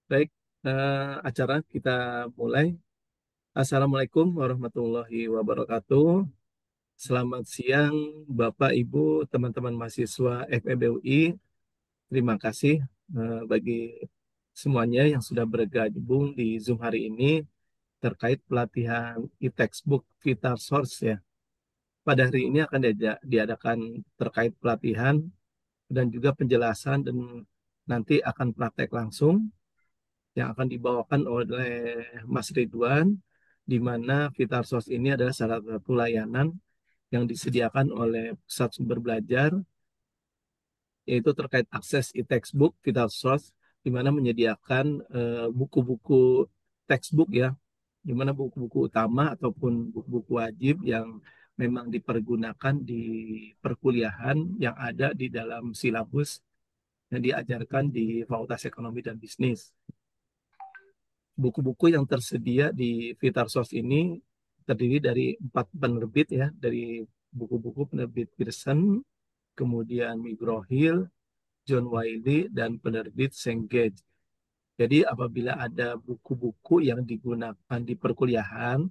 Baik, acara kita mulai. Assalamualaikum warahmatullahi wabarakatuh. Selamat siang, Bapak, Ibu, teman-teman mahasiswa FEB UI. Terima kasih bagi semuanya yang sudah bergabung di Zoom hari ini terkait pelatihan e-textbook Vital Source ya. Pada hari ini akan diadakan terkait pelatihan dan juga penjelasan dan nanti akan praktek langsung yang akan dibawakan oleh Mas Ridwan, di mana Vital Source ini adalah salah satu layanan yang disediakan oleh Pusat Sumber Belajar, yaitu terkait akses e-textbook Vital Source, di mana menyediakan buku-buku textbook ya, di mana buku-buku utama ataupun buku-buku wajib yang memang dipergunakan di perkuliahan yang ada di dalam silabus yang diajarkan di Fakultas Ekonomi dan Bisnis. Buku-buku yang tersedia di Vital Source ini terdiri dari 4 penerbit ya, dari buku-buku penerbit Pearson, kemudian McGraw Hill, John Wiley, dan penerbit Cengage. Jadi apabila ada buku-buku yang digunakan di perkuliahan,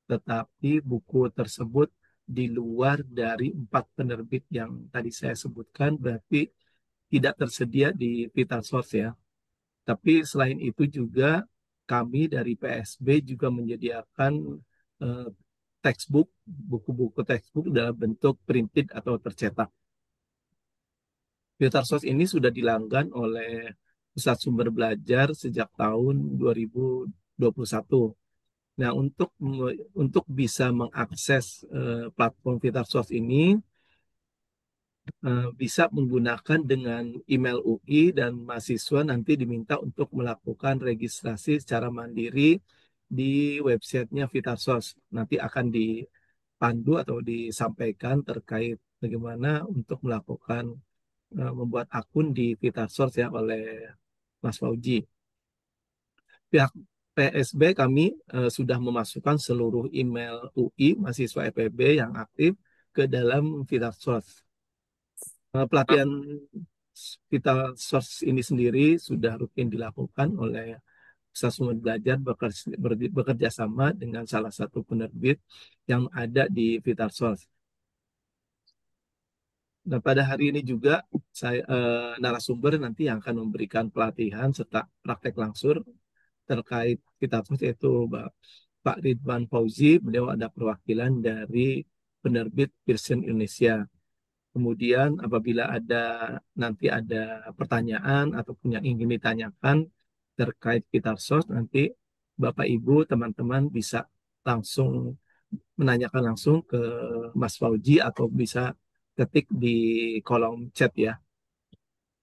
tetapi buku tersebut di luar dari 4 penerbit yang tadi saya sebutkan, berarti tidak tersedia di Vital Source ya. Tapi selain itu juga kami dari PSB juga menyediakan eh, textbook, buku-buku textbook dalam bentuk printed atau tercetak. Filtersource ini sudah dilanggan oleh Pusat Sumber Belajar sejak tahun 2021. Nah, untuk bisa mengakses platform Filtersource ini, bisa menggunakan dengan email UI dan mahasiswa nanti diminta untuk melakukan registrasi secara mandiri di websitenya Vitarsos. Nanti akan dipandu atau disampaikan terkait bagaimana untuk melakukan membuat akun di Vitarsos ya oleh Mas Fauji. Pihak PSB kami sudah memasukkan seluruh email UI mahasiswa FEB yang aktif ke dalam Vitarsos. Pelatihan Vital Source ini sendiri sudah rutin dilakukan oleh Pusat Sumber Belajar bekerja sama dengan salah satu penerbit yang ada di Vital Source. Dan pada hari ini juga saya narasumber nanti yang akan memberikan pelatihan serta praktek langsung terkait Vital Source yaitu Pak Ridwan Fauzi. Beliau ada perwakilan dari penerbit Pearson Indonesia. Kemudian apabila nanti ada pertanyaan ataupun yang ingin ditanyakan terkait Vital Source, nanti Bapak Ibu teman-teman bisa langsung menanyakan langsung ke Mas Fauji atau bisa ketik di kolom chat ya.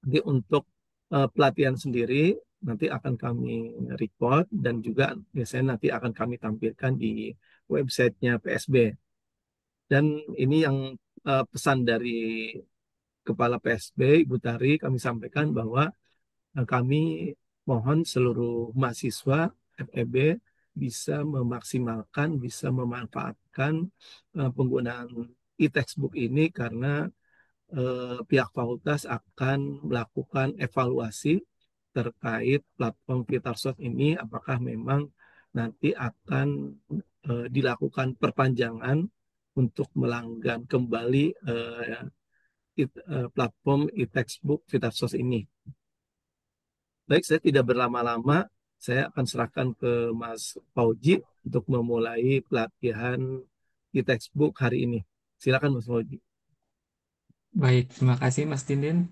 Jadi untuk pelatihan sendiri nanti akan kami record dan juga biasanya nanti akan kami tampilkan di websitenya PSB. Dan ini yang pesan dari Kepala PSB, Ibu Tari, kami sampaikan bahwa kami mohon seluruh mahasiswa FEB bisa memaksimalkan, bisa memanfaatkan penggunaan e-textbook ini karena pihak fakultas akan melakukan evaluasi terkait platform Vitalsoft ini, apakah memang nanti akan dilakukan perpanjangan untuk melanggan kembali platform e-textbook Vitalsoft ini. Baik, saya tidak berlama-lama. Saya akan serahkan ke Mas Fauji untuk memulai pelatihan e-textbook hari ini. Silakan Mas Fauji. Baik, terima kasih Mas Dindin.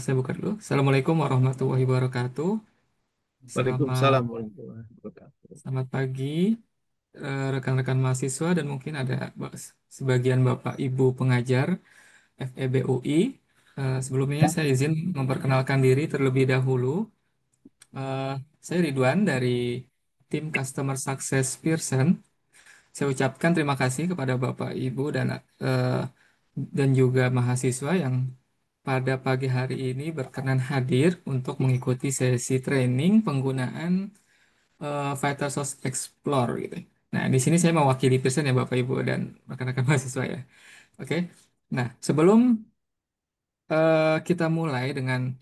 Saya buka dulu. Assalamualaikum warahmatullahi wabarakatuh. Waalaikumsalam Selamat, warahmatullahi wabarakatuh. selamat pagi rekan-rekan mahasiswa dan mungkin ada sebagian Bapak Ibu pengajar FEB UI. Sebelumnya saya izin memperkenalkan diri terlebih dahulu. Eh, saya Ridwan dari tim Customer Success Pearson. Saya ucapkan terima kasih kepada Bapak Ibu eh, dan juga mahasiswa yang pada pagi hari ini berkenan hadir untuk mengikuti sesi training penggunaan Vital Source Explorer gitu. Nah, di sini saya mewakili Pearson ya Bapak Ibu dan rekan-rekan mahasiswa ya. Oke. Nah, sebelum kita mulai dengan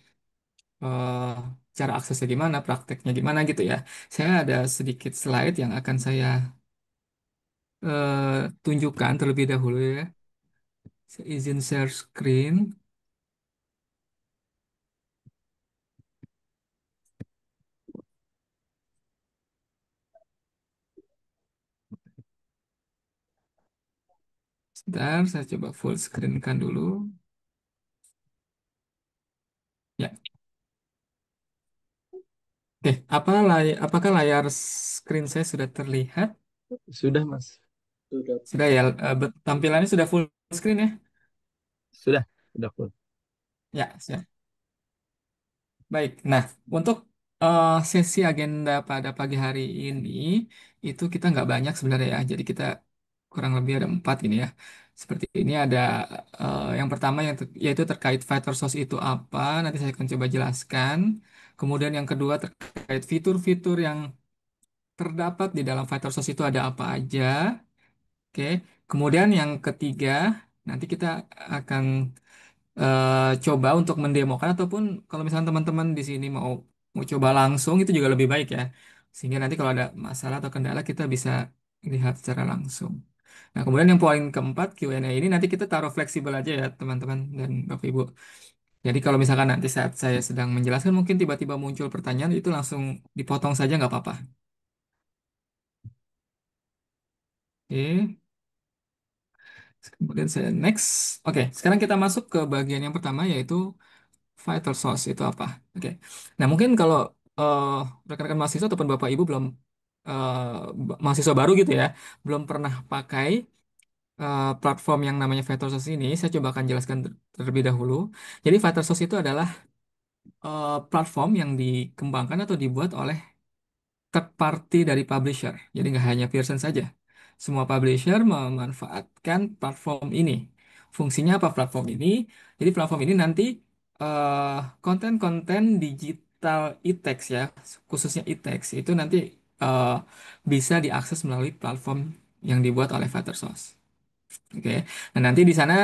cara aksesnya gimana, prakteknya gimana gitu ya. Saya ada sedikit slide yang akan saya tunjukkan terlebih dahulu ya. Saya izin share screen. Sebentar, saya coba full screen kan dulu. Ya, oke. Apakah layar screen saya sudah terlihat? Sudah, Mas. Sudah. Sudah ya, tampilannya sudah full screen ya? Sudah full. Ya, siap. Baik. Nah, untuk sesi agenda pada pagi hari ini itu kita nggak banyak sebenarnya ya. Jadi kita kurang lebih ada 4 ini ya. Seperti ini ada yang pertama yaitu terkait fighter source itu apa. Nanti saya akan coba jelaskan. Kemudian yang kedua terkait fitur-fitur yang terdapat di dalam fighter source itu ada apa aja. Oke. Kemudian yang ketiga nanti kita akan coba untuk mendemokan ataupun kalau misalnya teman-teman di sini mau mau coba langsung itu juga lebih baik ya. Sehingga nanti kalau ada masalah atau kendala kita bisa lihat secara langsung. Nah, kemudian yang poin keempat Q&A ini nanti kita taruh fleksibel aja ya teman-teman dan Bapak Ibu. Jadi kalau misalkan nanti saat saya sedang menjelaskan mungkin tiba-tiba muncul pertanyaan itu langsung dipotong saja nggak apa-apa. Oke, kemudian saya next. Oke, sekarang kita masuk ke bagian yang pertama yaitu vital source itu apa? Oke. Nah, mungkin kalau eh, rekan-rekan mahasiswa ataupun Bapak Ibu belum mahasiswa baru gitu ya, belum pernah pakai platform yang namanya vital source ini, saya coba akan jelaskan terlebih dahulu. Jadi vital source itu adalah platform yang dikembangkan atau dibuat oleh third party dari publisher. Jadi nggak hanya Pearson saja. Semua publisher memanfaatkan platform ini. Fungsinya apa platform ini? Jadi platform ini nanti eh, konten-konten digital e-text ya, khususnya e-text itu nanti eh, bisa diakses melalui platform yang dibuat oleh Fightersource. Oke. Nah, nanti di sana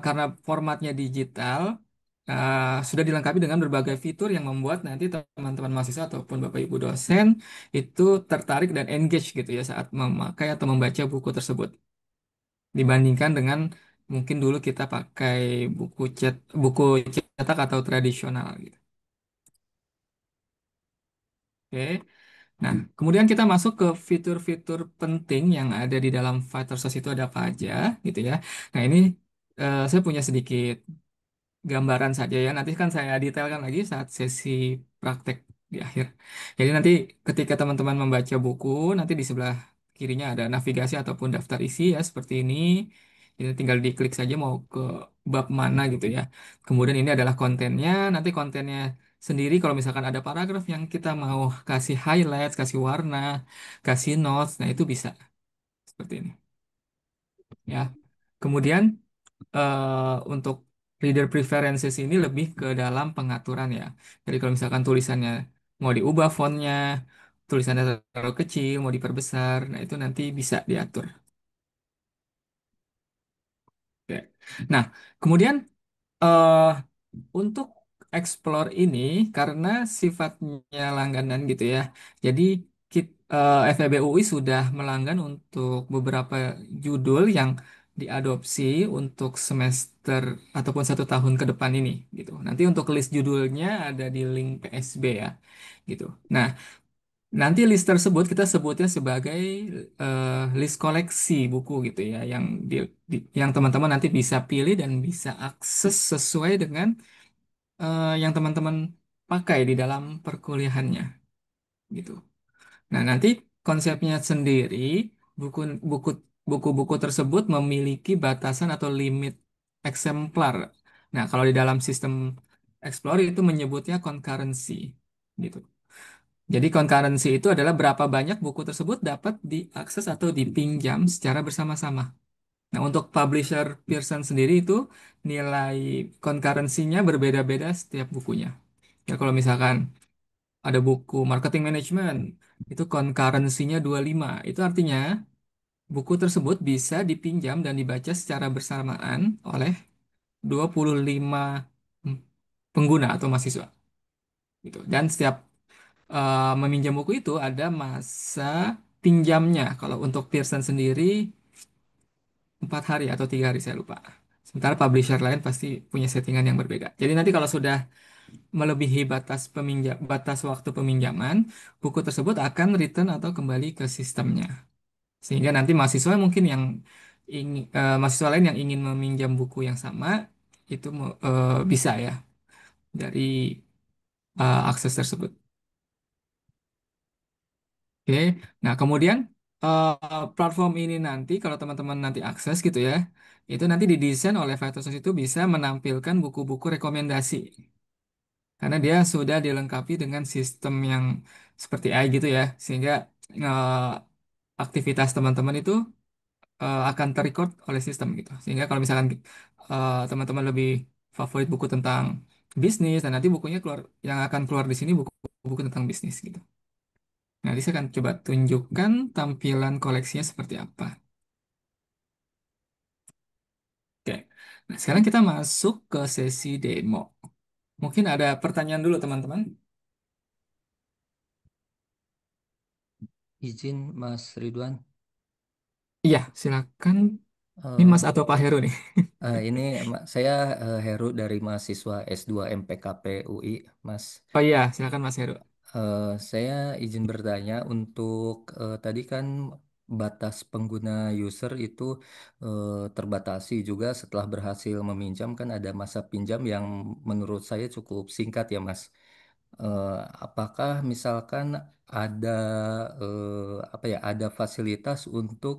karena formatnya digital, sudah dilengkapi dengan berbagai fitur yang membuat nanti teman-teman mahasiswa ataupun Bapak Ibu dosen itu tertarik dan engage gitu ya saat memakai atau membaca buku tersebut. Dibandingkan dengan mungkin dulu kita pakai buku cetak atau tradisional gitu. Oke. Nah, kemudian kita masuk ke fitur-fitur penting yang ada di dalam Fighter Source itu ada apa aja gitu ya. Nah, ini saya punya sedikit gambaran saja ya. Nanti kan saya detailkan lagi saat sesi praktek di akhir. Jadi nanti ketika teman-teman membaca buku, nanti di sebelah kirinya ada navigasi ataupun daftar isi ya seperti ini. Jadi tinggal diklik saja mau ke bab mana gitu ya. Kemudian ini adalah kontennya. Nanti kontennya sendiri kalau misalkan ada paragraf yang kita mau kasih highlight, kasih warna, kasih notes, nah itu bisa seperti ini ya. Kemudian untuk reader preferences ini lebih ke dalam pengaturan ya. Jadi kalau misalkan tulisannya mau diubah fontnya, tulisannya terlalu kecil, mau diperbesar, nah itu nanti bisa diatur. Oke. Nah, kemudian eh, untuk explore ini karena sifatnya langganan gitu ya. Jadi FEB UI sudah melanggan untuk beberapa judul yang diadopsi untuk semester ataupun 1 tahun ke depan ini gitu. Nanti untuk list judulnya ada di link PSB ya gitu. Nah, nanti list tersebut kita sebutnya sebagai list koleksi buku gitu ya yang teman-teman nanti bisa pilih dan bisa akses sesuai dengan yang teman-teman pakai di dalam perkuliahannya gitu. Nah, nanti konsepnya sendiri buku buku buku-buku tersebut memiliki batasan atau limit eksemplar. Nah, kalau di dalam sistem Explorer itu menyebutnya concurrency gitu. Jadi concurrency itu adalah berapa banyak buku tersebut dapat diakses atau dipinjam secara bersama-sama. Nah, untuk publisher Pearson sendiri itu nilai concurrency-nya berbeda-beda setiap bukunya. Ya, kalau misalkan ada buku marketing management, itu concurrency-nya 25. Itu artinya buku tersebut bisa dipinjam dan dibaca secara bersamaan oleh 25 pengguna atau mahasiswa. gitu. Dan setiap meminjam buku itu ada masa pinjamnya. Kalau untuk Pearson sendiri 4 hari atau 3 hari saya lupa. Sementara publisher lain pasti punya settingan yang berbeda. Jadi nanti kalau sudah melebihi batas waktu peminjaman, buku tersebut akan return atau kembali ke sistemnya. Sehingga nanti mahasiswa lain yang ingin meminjam buku yang sama itu bisa ya dari akses tersebut. Oke. Nah, kemudian platform ini nanti kalau teman-teman nanti akses gitu ya, itu nanti didesain oleh Vitalsource itu bisa menampilkan buku-buku rekomendasi. Karena dia sudah dilengkapi dengan sistem yang seperti AI gitu ya, sehingga eh, aktivitas teman-teman itu akan terrecord oleh sistem gitu. Sehingga kalau misalkan teman-teman lebih favorit buku tentang bisnis, dan nanti bukunya keluar yang akan keluar di sini buku-buku tentang bisnis gitu. Nanti saya akan coba tunjukkan tampilan koleksinya seperti apa. Oke. Nah, sekarang kita masuk ke sesi demo. Mungkin ada pertanyaan dulu teman-teman. Izin Mas Ridwan. Iya, silakan. Ini Mas Eh, atau Pak Heru nih? ini saya Heru dari mahasiswa S2 MPKP UI, Mas. Oh iya, silakan Mas Heru. Saya izin bertanya untuk tadi kan batas pengguna user itu terbatasi juga setelah berhasil meminjam kan ada masa pinjam yang menurut saya cukup singkat ya Mas. Eh, apakah misalkan ada apa ya ada fasilitas untuk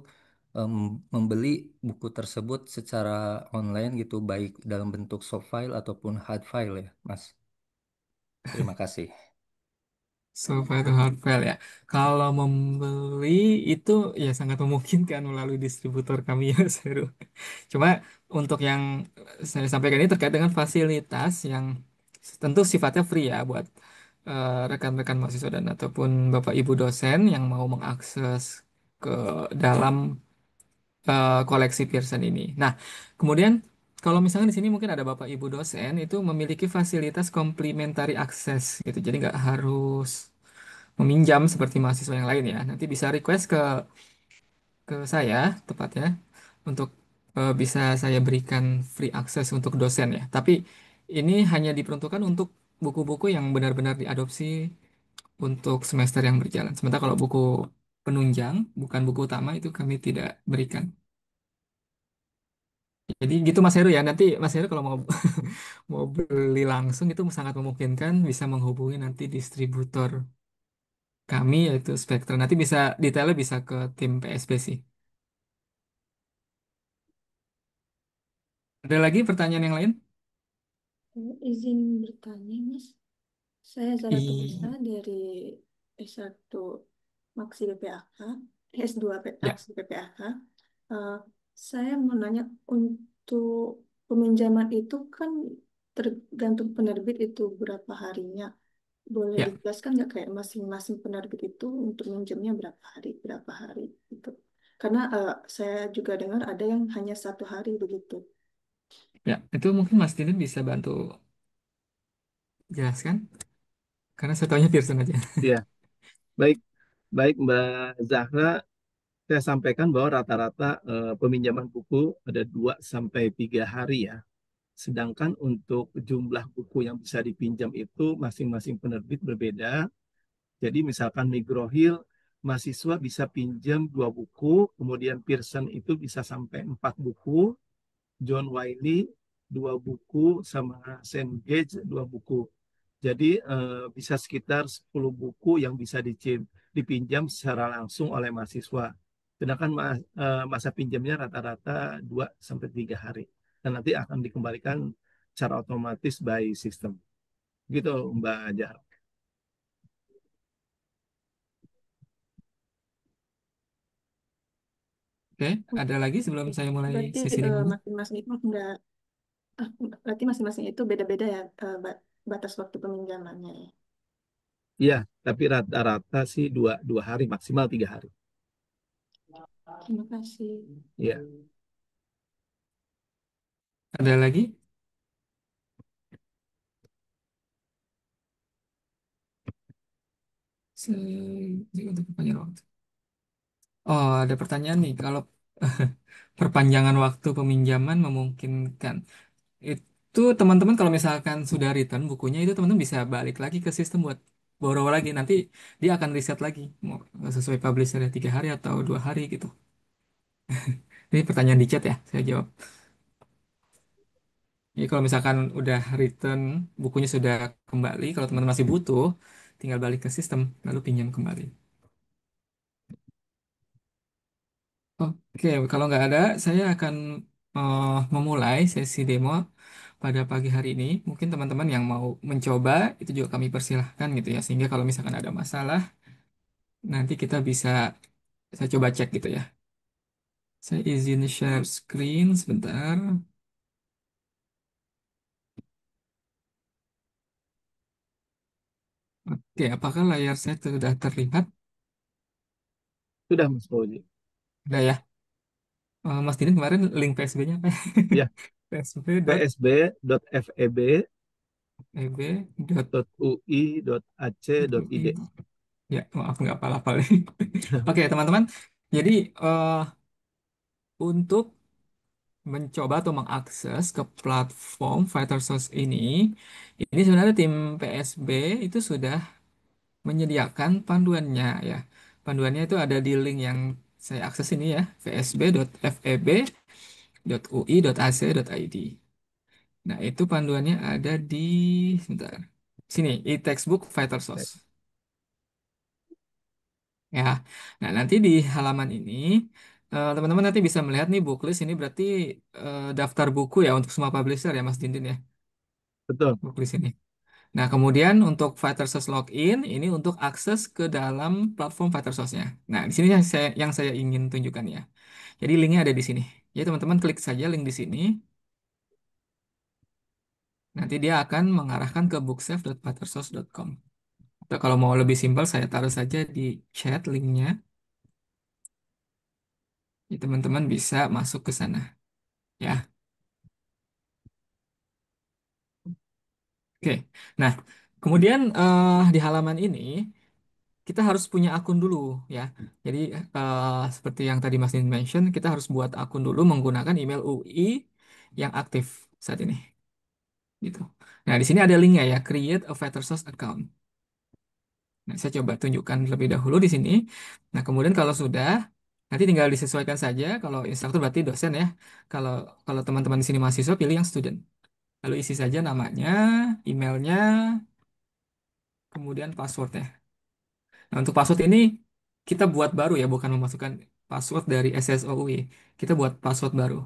em, membeli buku tersebut secara online gitu baik dalam bentuk soft file ataupun hard file ya Mas. Terima kasih. Software atau hardware ya. Kalau membeli itu ya sangat memungkinkan melalui distributor kami ya, Mas Heru. Cuma untuk yang saya sampaikan ini terkait dengan fasilitas yang tentu sifatnya free ya buat rekan-rekan mahasiswa dan ataupun Bapak Ibu dosen yang mau mengakses ke dalam koleksi Pearson ini. Nah, kemudian kalau misalnya di sini mungkin ada Bapak Ibu dosen itu memiliki fasilitas complementary access gitu. Jadi nggak harus meminjam seperti mahasiswa yang lain ya. Nanti bisa request ke saya tepatnya untuk bisa saya berikan free access untuk dosen ya. Tapi ini hanya diperuntukkan untuk buku-buku yang benar-benar diadopsi untuk semester yang berjalan. Sementara kalau buku penunjang, bukan buku utama itu kami tidak berikan. Jadi gitu Mas Heru ya. Nanti Mas Heru kalau mau mau beli langsung itu sangat memungkinkan bisa menghubungi nanti distributor kami yaitu Spectra. Nanti bisa detailnya bisa ke tim PSP sih. Ada lagi pertanyaan yang lain? Izin bertanya, Mas. Saya Zara Tulisa I dari S1 Maksi BPAK, S2 ya, Maksi BPAK. Eh, saya mau nanya untuk peminjaman itu kan tergantung penerbit itu berapa harinya. Boleh ya. dijelaskan nggak kayak masing-masing penerbit itu untuk minjemnya berapa hari gitu. Karena saya juga dengar ada yang hanya 1 hari begitu. Ya, itu mungkin Mas Dinin bisa bantu jelaskan, karena saya taunya Pearson aja. Ya, baik, baik Mbak Zahra, saya sampaikan bahwa rata-rata peminjaman buku ada 2 sampai 3 hari ya. Sedangkan untuk jumlah buku yang bisa dipinjam itu masing-masing penerbit berbeda. Jadi misalkan Migrohil, mahasiswa bisa pinjam 2 buku, kemudian Pearson itu bisa sampai 4 buku, John Wiley 2 buku, sama Cengage 2 buku. Jadi bisa sekitar 10 buku yang bisa dipinjam secara langsung oleh mahasiswa. Sedangkan masa pinjamnya rata-rata 2 sampai 3 hari. Dan nanti akan dikembalikan secara otomatis by system. Gitu Mbak Jahar. Oke, ada lagi sebelum saya mulai Berarti sesi demo? masing-masing itu enggak, berarti masing-masing itu beda-beda ya batas waktu peminjamannya ya. Iya, tapi rata-rata sih dua hari, maksimal 3 hari. Terima kasih. Iya. Ada lagi? Untuk perpanjangan waktu. Oh, ada pertanyaan nih. Kalau perpanjangan waktu peminjaman memungkinkan, itu teman-teman kalau misalkan sudah return bukunya itu teman-teman bisa balik lagi ke sistem buat borrow lagi. Nanti dia akan riset lagi mau sesuai publisher 3 hari atau 2 hari gitu. Ini pertanyaan di chat ya, saya jawab. Jadi kalau misalkan udah return bukunya sudah kembali, kalau teman-teman masih butuh, tinggal balik ke sistem lalu pinjam kembali. Oke, kalau nggak ada, saya akan memulai sesi demo pada pagi hari ini. Mungkin teman-teman yang mau mencoba itu juga kami persilahkan gitu ya. Sehingga kalau misalkan ada masalah, nanti kita bisa saya coba cek gitu ya. Saya izin share screen sebentar. Oke, apakah layar saya sudah terlihat? Sudah Mas Fauzi. Udah ya. Mas Dini kemarin link PSB-nya apa? Ya, psb.feb.ui.ac.id. psb.eb.ui.ac.id. Ya, maaf nggak hafal-hafal. Oke, teman-teman. Jadi untuk mencoba atau mengakses ke platform Fighter Source ini sebenarnya tim PSB itu sudah menyediakan panduannya ya. Panduannya itu ada di link yang saya akses ini ya, psb.feb.ui.ac.id. Nah, itu panduannya ada di sebentar. Sini, e-textbook Fighter Source. Ya, nah nanti di halaman ini teman-teman nanti bisa melihat nih booklist ini berarti daftar buku ya untuk semua publisher ya Mas Dindin ya, Betul, booklist ini. Nah kemudian untuk Fighter Source login ini untuk akses ke dalam platform Fighter Source-nya. Nah di sini yang saya ingin tunjukkan ya. Jadi linknya ada di sini. Jadi teman-teman klik saja link di sini. Nanti dia akan mengarahkan ke booksafe.fightersource.com. Atau kalau mau lebih simpel saya taruh saja di chat linknya. Jadi teman-teman bisa masuk ke sana ya. Oke, nah kemudian di halaman ini kita harus punya akun dulu ya. Jadi seperti yang tadi Mas Din mention, kita harus buat akun dulu menggunakan email UI yang aktif saat ini. Gitu. Nah di sini ada linknya ya, create a Source account. Nah saya coba tunjukkan terlebih dahulu di sini. Nah kemudian kalau sudah, nanti tinggal disesuaikan saja. Kalau instruktur berarti dosen ya. Kalau kalau teman-teman di sini mahasiswa pilih yang student. Lalu isi saja namanya, emailnya, kemudian passwordnya. Nah, untuk password ini kita buat baru ya, bukan memasukkan password dari SSOUI. Kita buat password baru.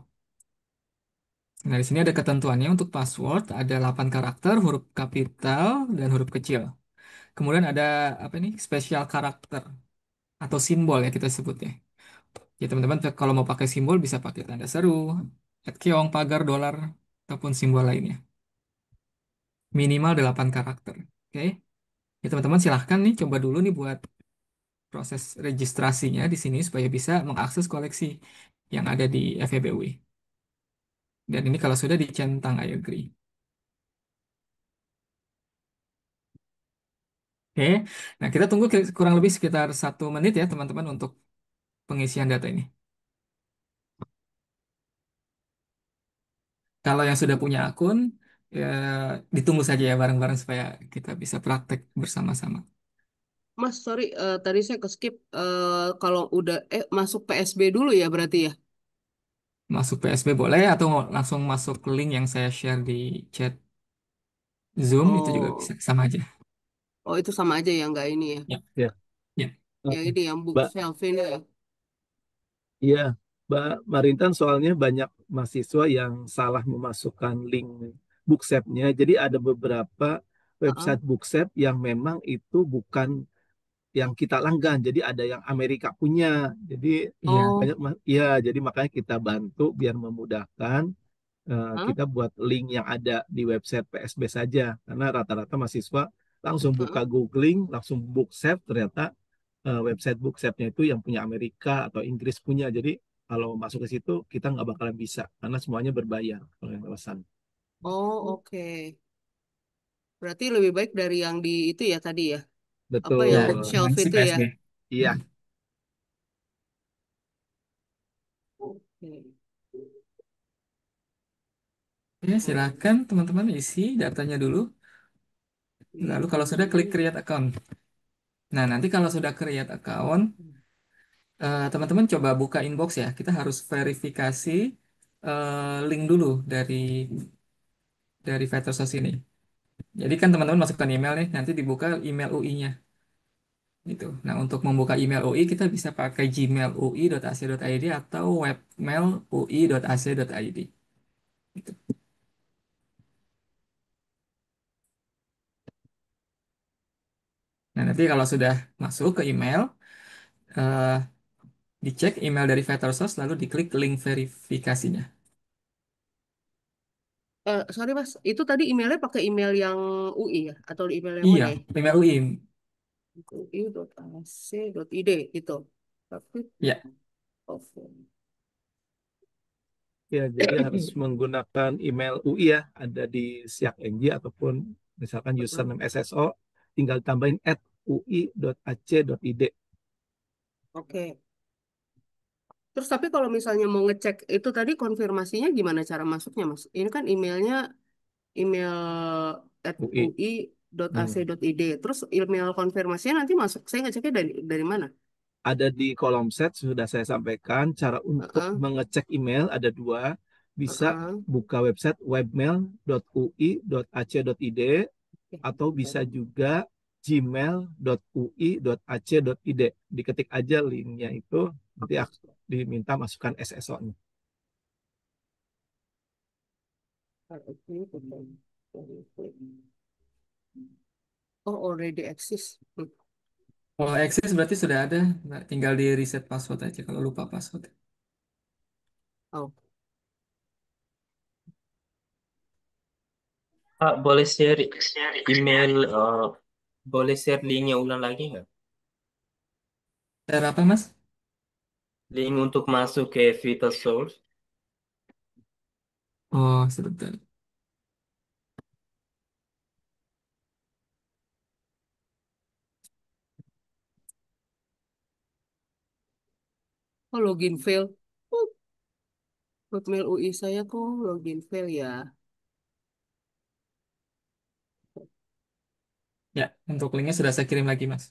Nah, di sini ada ketentuannya untuk password, ada 8 karakter, huruf kapital, dan huruf kecil. Kemudian ada apa ini? Special karakter atau simbol ya kita sebutnya. Ya, teman-teman kalau mau pakai simbol bisa pakai tanda seru, keong, pagar, dolar, ataupun simbol lainnya. Minimal 8 karakter. Oke. Ya, teman-teman silahkan nih coba dulu nih buat proses registrasinya di sini supaya bisa mengakses koleksi yang ada di FEBUI. Dan ini kalau sudah dicentang, I agree. Oke, nah kita tunggu kurang lebih sekitar 1 menit ya teman-teman untuk pengisian data ini. Kalau yang sudah punya akun, ya, ditunggu saja ya bareng-bareng supaya kita bisa praktek bersama-sama. Mas, sorry, tadi saya ke skip. Kalau udah masuk PSB dulu ya berarti ya? Masuk PSB boleh atau langsung masuk link yang saya share di chat Zoom itu juga bisa Oh, sama aja. oh itu sama aja ya nggak ini ya? Ya, ya. ya. Yang ini yang book Mbak, shelf ini ya? iya, Mbak Marintan soalnya banyak mahasiswa yang salah memasukkan link Bookshare-nya. Jadi ada beberapa Heeh. website Bookshare yang memang itu bukan yang kita langgan. Jadi ada yang Amerika punya. Jadi Iya. Oh, ya, jadi makanya kita bantu biar memudahkan hah? kita buat link yang ada di website PSB saja. Karena rata-rata mahasiswa langsung buka Heeh. googling, langsung Bookshare, ternyata website Bookshare-nya itu yang punya Amerika atau Inggris punya. Jadi kalau masuk ke situ kita nggak bakalan bisa karena semuanya berbayar kalau yang pesan. Oh, oke. Berarti lebih baik dari yang di itu ya tadi ya? apa Betul. yang Ya, shelf namanya sih itu ya. PSB. Iya, Oke. Ya, silakan teman-teman isi datanya dulu. Lalu kalau sudah klik create account. Nah, nanti kalau sudah create account, teman-teman coba buka inbox ya. Kita harus verifikasi link dulu dari Vettersos ini. Jadi kan teman-teman masukkan email nih, nanti dibuka email UI-nya. Gitu. Nah, untuk membuka email UI kita bisa pakai Gmail ui.ac.id atau webmail ui.ac.id. Gitu. Nah, nanti kalau sudah masuk ke email, eh, dicek email dari Vettersos lalu diklik link verifikasinya. Sorry Mas, itu tadi emailnya pakai email yang UI ya? Atau email yang Iya, mana ya? email UI. ui.ac.id itu. Tapi, Ya, oke. ya. Jadi harus menggunakan email UI ya. Ada di Siak NG ataupun misalkan username SSO, tinggal tambahin @ui.ac.id. Oke. Terus tapi kalau misalnya mau ngecek itu tadi konfirmasinya gimana cara masuknya Mas? Ini kan emailnya email at UI. Hmm. ui.ac.id. Terus email konfirmasinya nanti masuk. Saya ngeceknya dari mana? Ada di kolom set sudah saya sampaikan cara untuk Heeh, mengecek email ada dua. Bisa heeh. buka website webmail.ui.ac.id atau bisa juga gmail.ui.ac.id. Diketik aja linknya itu, nanti diminta masukkan SSO-nya. Oh, already exist. kalau Access berarti sudah ada. Nah, tinggal di reset password aja kalau lupa password. Oh, Pak, boleh share email, boleh share linknya ulang lagi nggak? Cara apa, Mas? Link untuk masuk ke Vital Source. Oh, sebentar. oh login fail. Oh, Hotmail UI saya kok login fail ya. Ya, untuk linknya sudah saya kirim lagi, Mas.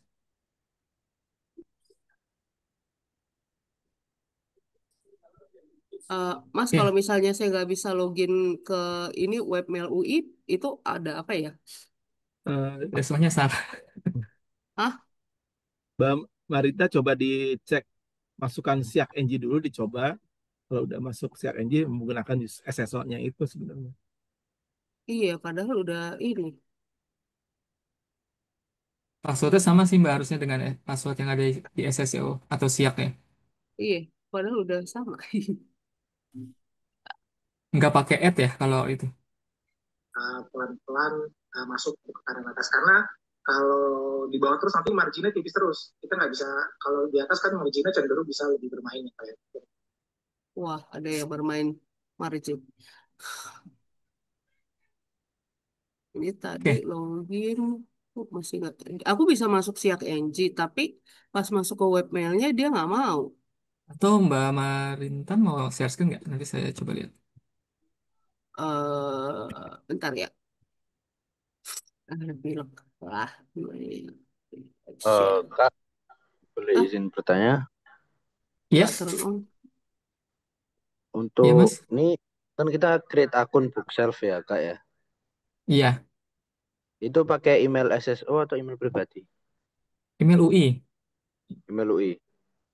Mas, kalau Oke, misalnya saya nggak bisa login ke ini webmail UI, itu ada apa ya? passwordnya salah. Hah? Mbak Marita coba dicek, masukkan Siak NG dulu dicoba. Kalau udah masuk Siak NG menggunakan SSO-nya itu sebenarnya. Iya, padahal udah ini. Passwordnya sama sih, Mbak, harusnya dengan password yang ada di SSO atau SIAK ya. Iya, padahal udah sama. Nggak pakai add ya kalau itu. Pelan-pelan masuk ke kadar atas karena kalau di bawah terus nanti marginnya tipis terus kita nggak bisa, kalau di atas kan marginnya cenderung bisa lebih bermain ya kayak Wah, ada yang bermain margin. Ini tadi Oke, login, masih nggak. Aku bisa masuk Siak NG, tapi pas masuk ke webmailnya dia nggak mau. atau Mbak Marintan mau share screen nggak? Nanti saya coba lihat. Bentar ya. Bilang lah. Share. Kak, boleh Ah, izin bertanya? Iya, nggak turn on. iya, Untuk Mas. ini kan kita create akun bookshelf ya, Kak ya. Iya, Itu pakai email SSO atau email pribadi? email UI. Email UI.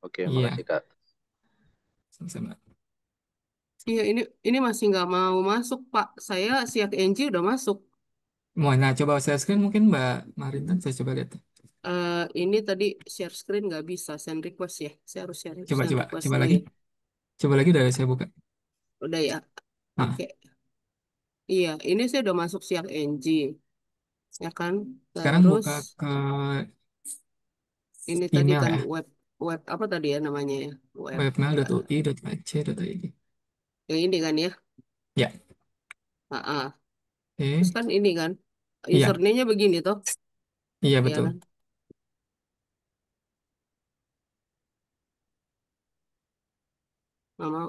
Oke, Iya, makasih Kak. sama-sama. Iya, ini masih nggak mau masuk, Pak. Saya Siak NG udah masuk. Mau, nah coba share screen mungkin Mbak Marintan saya coba lihat. Ini tadi share screen nggak bisa send request ya. Saya harus Coba, send coba, request coba dulu lagi. ya. Coba lagi udah saya buka. Udah ya. Ah, Oke. Iya, ini saya udah masuk Siak NG, ya kan? sekarang Terus buka ke ini tadi email kan ya. web web apa tadi ya namanya ya? Web webmail.ui.ac.id. yang ini kan ya. Ya, Ah, Terus oke. kan ini kan Iya, username-nya begini toh, iya ya betul. kan? Nggak mau.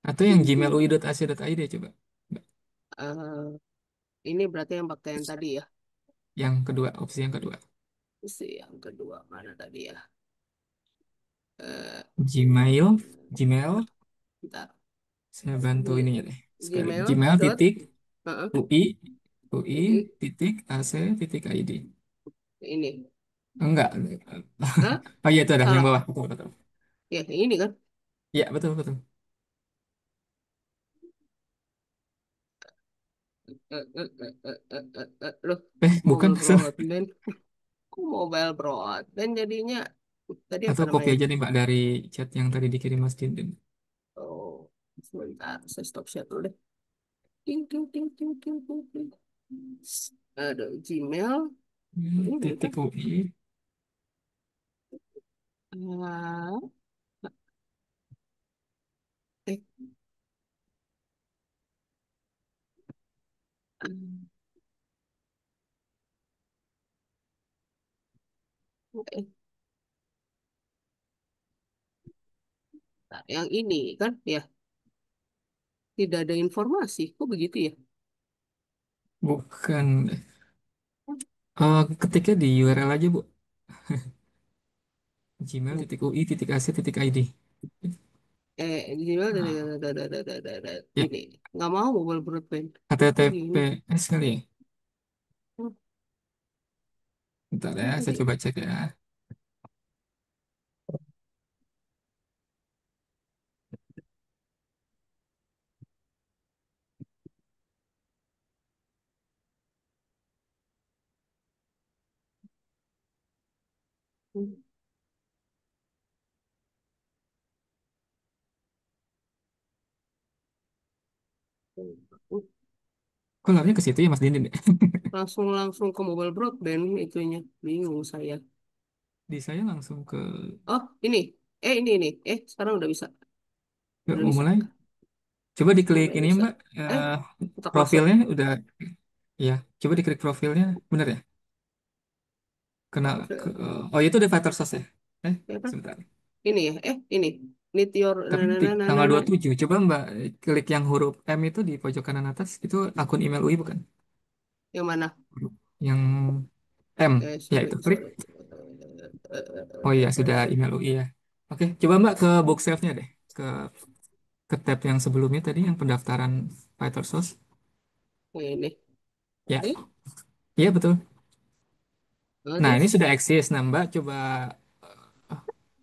Atau yang gmail.ui.ac.id coba. Mbak. Eh, ini berarti yang pakai yang tadi ya. Yang kedua, opsi yang kedua. Si yang kedua mana tadi ya? Eh, Gmail, Gmail, Bentar. saya bantu G- ininya deh. Sekali. Gmail Gmail dot titik heeh, UI, UI UI, titik AC titik ID. ini. Enggak. Hah? Oh iya itu ada yang Salah. bawah. Betul, betul. Ya, yang ini kan. Iya, betul, betul. Loh, Bukan. mobile Salah. broadband. Kok mobile broadband jadinya tadi apa Atau copy namanya? aja nih Mbak dari chat yang tadi dikirim Mas Dindin. Oh, sebentar, saya stop share dulu deh. Ting, ting, ting, ting, ting, ting, ting. Ada Gmail, ini kan? Titik UI. Ah, eh, eh, yang ini kan ya tidak ada informasi. Kok begitu ya? Bukan. Ketiknya di URL aja Bu. Gmail Oh, titik UI titik AC titik ID. Gmail Ah, ya, ini nggak mau mobile broadband. Kok gini? HTTPS kali ya. Oh, Bentar ya, kok saya gini? coba cek ya. Kok larinya ke situ ya Mas Dindin ya? Langsung langsung ke mobile broadband itunya. Bingung saya. Di saya langsung ke Oh, ini. Ini. Sekarang udah bisa. Udah mau bisa. mulai. Coba diklik Udah ini bisa. Mbak, Eh, kotak password. profilnya udah ya. Coba diklik profilnya, bener ya? Kena ke, Profil. oh itu udah Fighter Source ya? Ya kan? Sebentar. Ini ya. Ini. Need your Tapi di tanggal 27, coba Mbak klik yang huruf M itu di pojok kanan atas, itu akun email UI bukan? Yang mana? Yang M, ya Sorry, itu klik. sorry. Oh iya, sudah email UI ya. Oke, coba Mbak ke box save-nya deh. Ke ke tab yang sebelumnya tadi, yang pendaftaran Fighter Source. Ini. Ya, Eh, iya betul. Nah, ini terus? sudah eksis. Nah, Mbak coba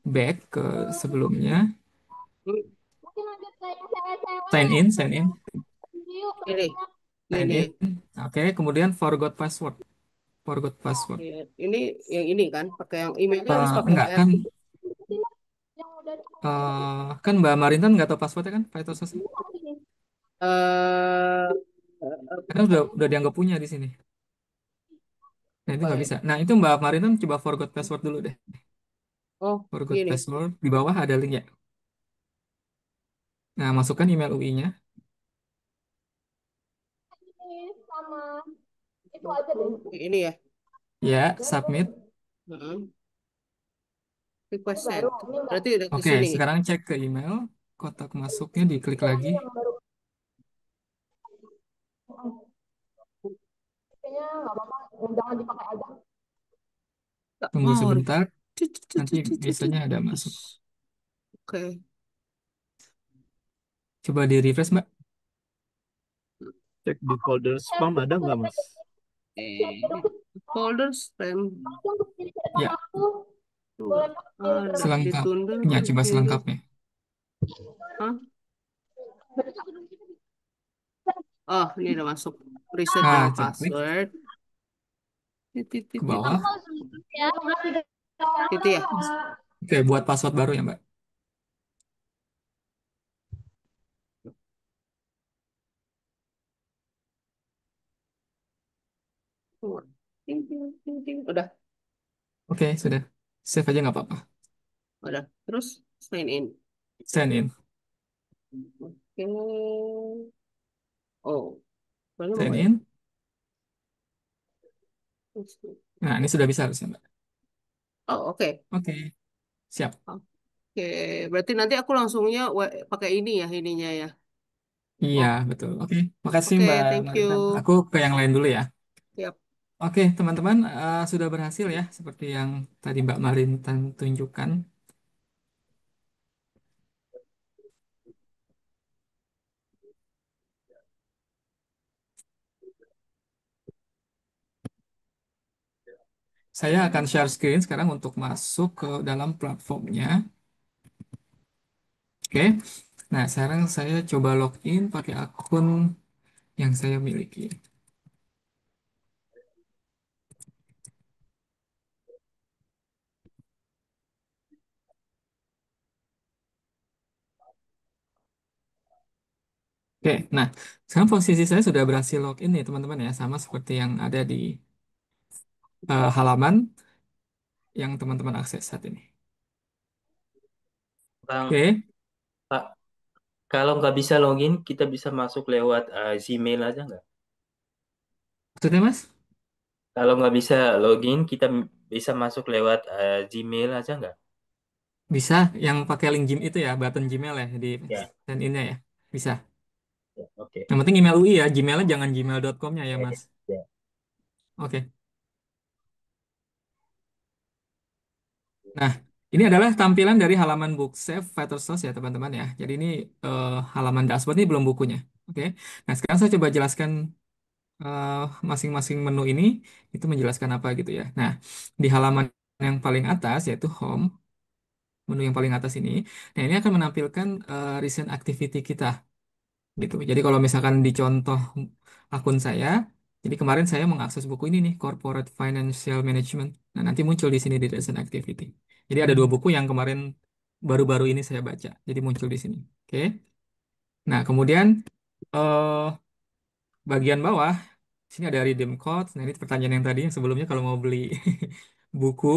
back ke sebelumnya. Hmm, Sign in, Ini. sign Ini. in. Oke, kemudian forgot password. Forgot password. Ya, ini yang ini kan. Pakai yang emailnya harus pakai Enggak R. kan? Kan Mbak Marintan nggak tahu passwordnya kan? Fighter Source. Eh, Karena udah dianggap punya di sini. Nah, itu apa nggak ya? bisa. Nah, itu Mbak Marintan coba forgot password dulu deh. Oh, Forgot gini. password. Di bawah ada link ya. Nah, masukkan email UI-nya. Ini ya. Ya, submit. Heeh. Request sent. Berarti udah ke Oke, sini. sekarang cek ke email. Kotak masuknya diklik lagi. Nggak Tunggu mau nih. sebentar. Cut, cut, cut, Nanti cut, cut, cut, cut. biasanya ada masuk. Oke. Coba di refresh, Mbak. Cek di folder spam ada nggak, Mas? Folder spam. Ya, Nggak ada. Ditunda selengkapnya. Coba terkirim. selengkapnya. Hah? Oh, ini udah masuk. Reset your Nah, coba klik password. ke Titit. bawah. Itu ya. Oke, buat password baru ya, Mbak. Ting, ting, ting, ting. Udah. Oke, sudah. Save aja nggak apa-apa. Udah. Terus sign in. Sign in. Oke. Oh, mana mau Sign ya? in. Nah, ini sudah bisa harusnya, Mbak. Oh, oke. Oke. Siap. Oke, berarti nanti aku langsungnya pakai ini ya ininya ya. Iya, Oh, betul. Oke, makasih oke, Mbak thank you. Marintan. Aku ke yang lain dulu ya. Yap. Oke, teman-teman, sudah berhasil ya, seperti yang tadi Mbak Marintan tunjukkan. Saya akan share screen sekarang untuk masuk ke dalam platformnya. Oke, nah sekarang saya coba login pakai akun yang saya miliki. Oke, nah sekarang posisi saya sudah berhasil login nih teman-teman ya, sama seperti yang ada di halaman yang teman-teman akses saat ini. Bang, Oke, Pak, kalau nggak bisa login, kita bisa masuk lewat Gmail aja nggak? maksudnya Mas? Kalau nggak bisa login, kita bisa masuk lewat Gmail aja nggak? Bisa yang pakai link Gmail itu ya, button Gmail ya di Ya, send in-nya ya. Bisa. ya, oke. Yang penting email UI ya, Gmailnya jangan gmail.com-nya ya Ya, Mas. ya. Oke. Nah, ini adalah tampilan dari halaman Booksave Source ya teman-teman ya. Jadi ini halaman dashboard ini belum bukunya. Oke. Nah, sekarang saya coba jelaskan eh, masing-masing menu ini itu menjelaskan apa gitu ya. Nah, di halaman yang paling atas yaitu Home, menu yang paling atas ini. Nah, ini akan menampilkan recent activity kita gitu. Jadi kalau misalkan di contoh akun saya, jadi kemarin saya mengakses buku ini nih, Corporate Financial Management. Nah, nanti muncul di sini di recent activity. Jadi ada dua buku yang kemarin baru-baru ini saya baca. Jadi muncul di sini. Oke. Nah, kemudian eh, bagian bawah sini ada redeem code. Nah, ini pertanyaan yang tadi yang sebelumnya kalau mau beli buku,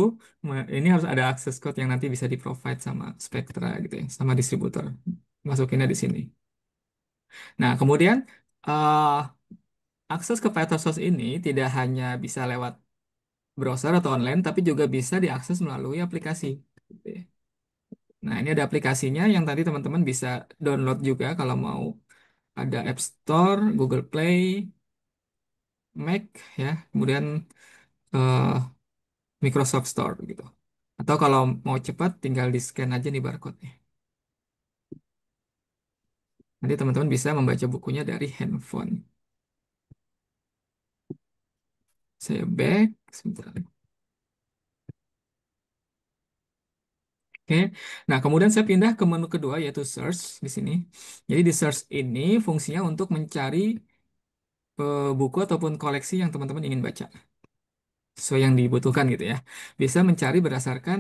ini harus ada akses code yang nanti bisa di-provide sama Spectra gitu ya, sama distributor. Masukinnya di sini. Nah, kemudian eh, akses ke Petrosos ini tidak hanya bisa lewat browser atau online, tapi juga bisa diakses melalui aplikasi. Gitu ya. Nah, ini ada aplikasinya yang tadi teman-teman bisa download juga kalau mau. Ada App Store, Google Play, Mac, ya, kemudian eh, Microsoft Store gitu. Atau kalau mau cepat, tinggal di-scan aja nih barcode-nya. Nanti teman-teman bisa membaca bukunya dari handphone. Saya back, sebentar. Oke, nah kemudian saya pindah ke menu kedua yaitu search di sini. Jadi di search ini fungsinya untuk mencari buku ataupun koleksi yang teman-teman ingin baca sesuai yang dibutuhkan gitu ya. Bisa mencari berdasarkan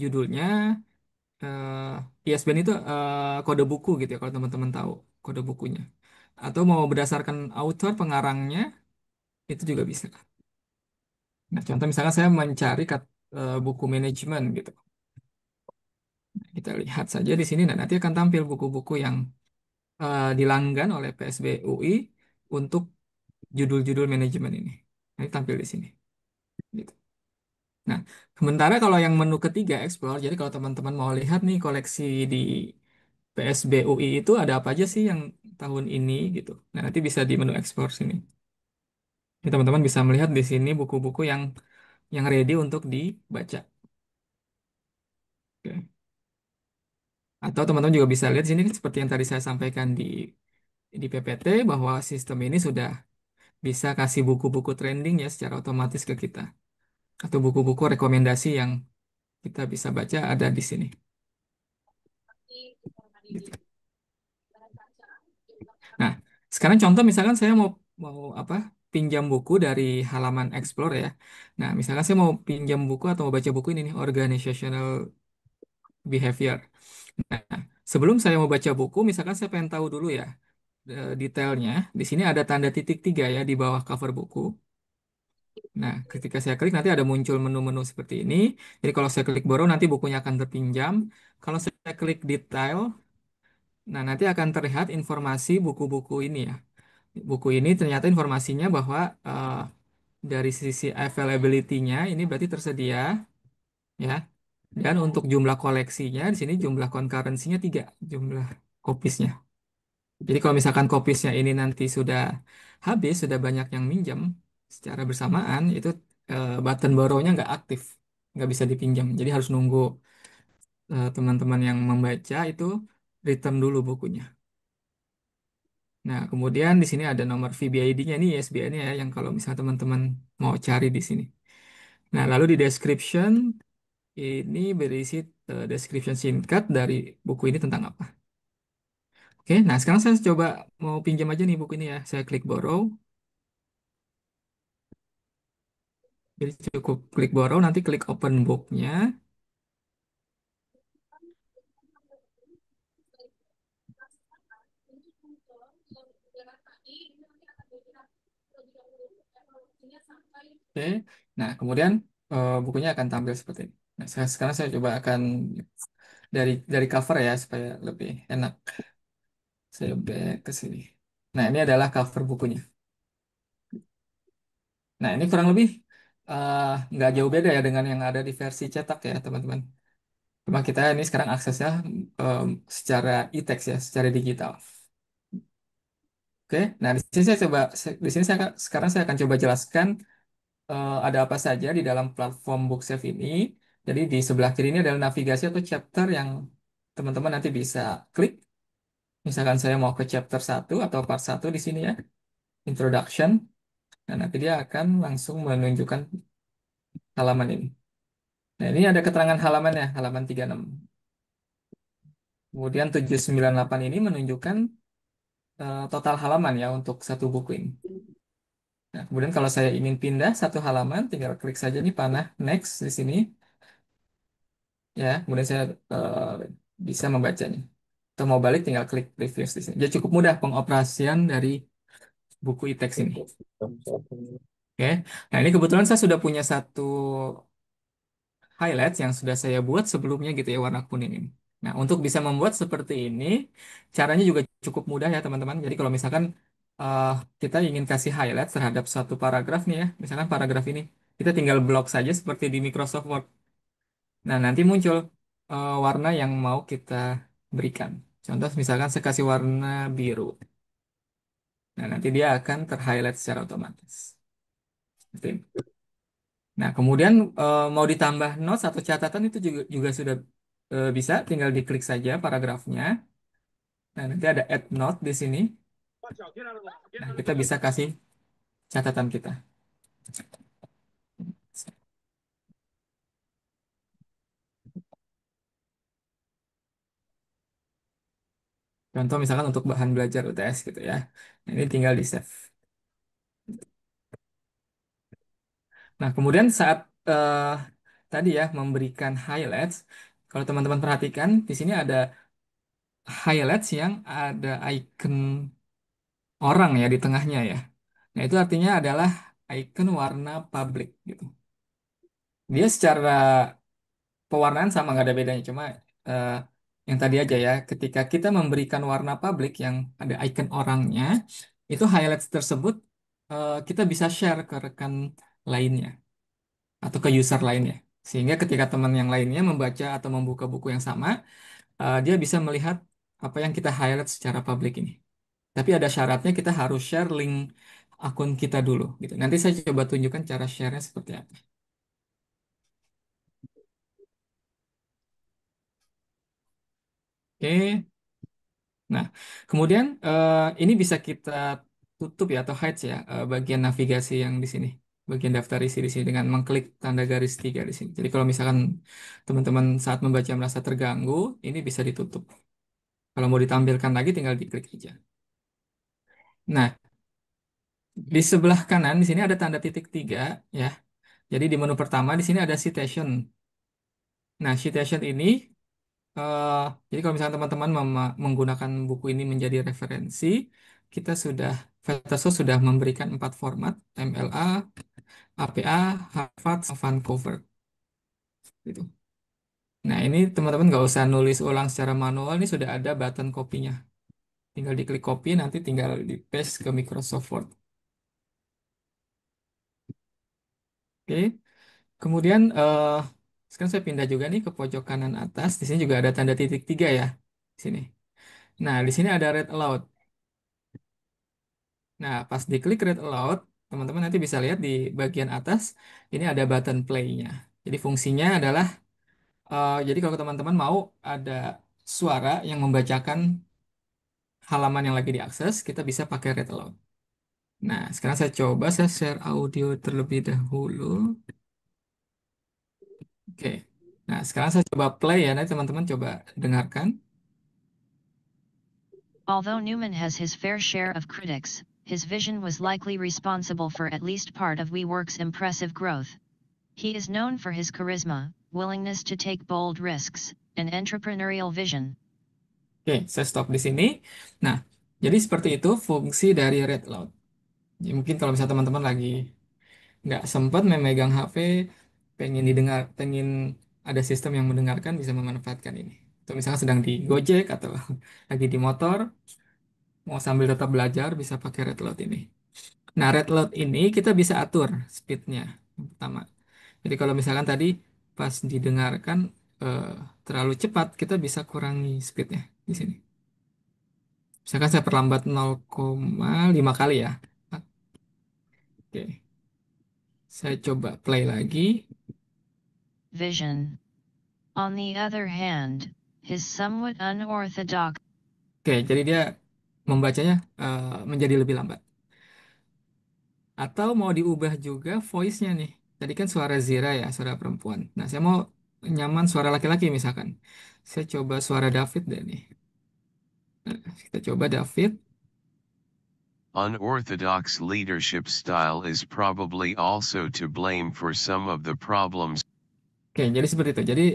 judulnya, ISBN itu kode buku gitu ya kalau teman-teman tahu kode bukunya. Atau mau berdasarkan author pengarangnya itu juga bisa. Nah contoh misalkan saya mencari buku manajemen gitu. Kita lihat saja di sini. Nah nanti akan tampil buku-buku yang dilanggan oleh PSB UI untuk judul-judul manajemen ini. Nah, ini tampil di sini. Gitu. Nah, sementara kalau yang menu ketiga explore, jadi kalau teman-teman mau lihat nih koleksi di PSB UI itu ada apa aja sih yang tahun ini gitu. Nah, nanti bisa di menu explore sini. Jadi teman-teman bisa melihat di sini buku-buku yang ready untuk dibaca. Oke. Atau teman-teman juga bisa lihat sini seperti yang tadi saya sampaikan di PPT bahwa sistem ini sudah bisa kasih buku-buku trending ya secara otomatis ke kita. Atau buku-buku rekomendasi yang kita bisa baca ada di sini. Gitu. Nah, sekarang contoh misalkan saya mau mau apa? Pinjam buku dari halaman Explore ya. Nah, misalkan saya mau pinjam buku atau mau baca buku ini nih, Organizational Behavior. Nah, sebelum saya mau baca buku, misalkan saya pengen tahu dulu ya detailnya. Di sini ada tanda titik tiga ya di bawah cover buku. Nah, ketika saya klik nanti ada muncul menu-menu seperti ini. Jadi kalau saya klik borrow nanti bukunya akan terpinjam. Kalau saya klik detail, nah nanti akan terlihat informasi buku-buku ini ya. Buku ini ternyata informasinya bahwa dari sisi availability-nya ini berarti tersedia ya. Dan untuk jumlah koleksinya di sini jumlah concurrency-nya 3, jumlah kopisnya. Jadi kalau misalkan kopisnya ini nanti sudah habis, sudah banyak yang minjam secara bersamaan, itu button borrow-nya nggak aktif, nggak bisa dipinjam. Jadi harus nunggu teman-teman yang membaca itu return dulu bukunya. Nah, kemudian di sini ada nomor VBID-nya nih, ISBN-nya ya, yang kalau misalnya teman-teman mau cari di sini. Nah, lalu di description ini berisi description singkat dari buku ini tentang apa. Oke, nah sekarang saya coba mau pinjam aja nih buku ini ya. Saya klik borrow. Jadi cukup klik borrow, nanti klik open book-nya. Oke, nah kemudian bukunya akan tampil seperti ini. Nah, sekarang saya coba akan dari cover ya supaya lebih enak. Saya back ke sini. Nah, ini adalah cover bukunya. Nah, ini kurang lebih eh, nggak jauh beda ya dengan yang ada di versi cetak ya, teman-teman. Cuma kita ini sekarang aksesnya em, secara e-text ya, secara digital. Oke, nah di sini saya coba, di sini sekarang saya akan coba jelaskan ada apa saja di dalam platform BookSafe ini. Jadi di sebelah kiri ini adalah navigasi atau chapter yang teman-teman nanti bisa klik. Misalkan saya mau ke chapter 1 atau part 1 di sini ya, introduction. Nah, nanti dia akan langsung menunjukkan halaman ini. Nah, ini ada keterangan halamannya, halaman 36. Kemudian 798 ini menunjukkan total halaman ya untuk satu buku ini. Nah, kemudian kalau saya ingin pindah satu halaman, tinggal klik saja nih panah next di sini. Ya, kemudian saya bisa membacanya. Atau mau balik, tinggal klik previous di sini. Jadi cukup mudah pengoperasian dari buku e-text ini. Oke, nah ini kebetulan saya sudah punya satu highlights yang sudah saya buat sebelumnya gitu ya warna kuning ini. Nah, untuk bisa membuat seperti ini, caranya juga cukup mudah ya teman-teman. Jadi kalau misalkan eh, kita ingin kasih highlight terhadap suatu paragraf nih ya, misalkan paragraf ini, kita tinggal blok saja seperti di Microsoft Word. Nah, nanti muncul warna yang mau kita berikan. Contoh misalkan saya kasih warna biru. Nah, nanti dia akan ter-highlight secara otomatis. Seperti ini. Nah, kemudian mau ditambah notes atau catatan itu juga sudah bisa, tinggal diklik saja paragrafnya. Nah, nanti ada add note di sini. Nah, kita bisa kasih catatan kita. Contoh misalkan untuk bahan belajar UTS gitu ya. Nah, ini tinggal di save. Nah, kemudian saat tadi ya memberikan highlights, kalau teman-teman perhatikan di sini ada highlights yang ada icon orang ya di tengahnya ya. Nah, itu artinya adalah icon warna public gitu. Dia secara pewarnaan sama nggak ada bedanya, cuma eh, yang tadi aja ya, ketika kita memberikan warna public yang ada icon orangnya, itu highlights tersebut kita bisa share ke rekan lainnya atau ke user lainnya. Sehingga ketika teman yang lainnya membaca atau membuka buku yang sama, dia bisa melihat apa yang kita highlight secara publik ini. Tapi ada syaratnya kita harus share link akun kita dulu gitu. Nanti saya coba tunjukkan cara share-nya seperti apa. Oke. Nah, kemudian ini bisa kita tutup ya atau hide ya bagian navigasi yang di sini, bagian daftar isi di sini dengan mengklik tanda garis 3 di sini. Jadi kalau misalkan teman-teman saat membaca merasa terganggu, ini bisa ditutup. Kalau mau ditampilkan lagi, tinggal diklik aja. Nah, di sebelah kanan di sini ada tanda titik 3 ya. Jadi di menu pertama di sini ada citation. Nah, citation ini eh, jadi kalau misalnya teman-teman menggunakan buku ini menjadi referensi, kita sudah Vertasos sudah memberikan 4 format, MLA, APA, Harvard, sama Vancouver. Gitu. Nah, ini teman-teman nggak usah nulis ulang secara manual, ini sudah ada button copy-nya. Tinggal diklik copy, nanti tinggal di paste ke Microsoft Word. Oke. Kemudian Sekarang saya pindah juga nih ke pojok kanan atas. Di sini juga ada tanda titik 3 ya. Di sini. Nah, di sini ada read aloud. Nah, pas diklik read aloud, teman-teman nanti bisa lihat di bagian atas, ini ada button play-nya. Jadi fungsinya adalah, jadi kalau teman-teman mau ada suara yang membacakan halaman yang lagi diakses, kita bisa pakai read aloud. Nah, sekarang saya coba, saya share audio terlebih dahulu. Oke. Nah, sekarang saya coba play ya, nanti teman-teman coba dengarkan. Although Newman has his fair share of critics, his vision was likely responsible for at least part of WeWork's impressive growth. He is known for his charisma, willingness to take bold risks, and entrepreneurial vision. Oke, saya stop di sini. Nah, jadi seperti itu fungsi dari read aloud. Ya, mungkin kalau misalnya teman-teman lagi nggak sempat memegang HP, pengen didengar, pengen ada sistem yang mendengarkan, bisa memanfaatkan ini. Atau misalnya sedang di Gojek atau lagi di motor, mau sambil tetap belajar, bisa pakai red load ini. Nah, red load ini kita bisa atur speednya, yang pertama. Jadi kalau misalkan tadi pas didengarkan eh, terlalu cepat, kita bisa kurangi speednya di sini. Misalkan saya perlambat 0,5 kali ya. Oke, saya coba play lagi. Vision. On the other hand, his somewhat unorthodox. Oke, jadi dia membacanya menjadi lebih lambat. Atau mau diubah juga voice-nya nih. Tadi kan suara Zira ya, suara perempuan. Nah, saya mau nyaman suara laki-laki misalkan. Saya coba suara David deh nih. Nah, kita coba David. Unorthodox leadership style is probably also to blame for some of the problems. Oke, jadi seperti itu. Jadi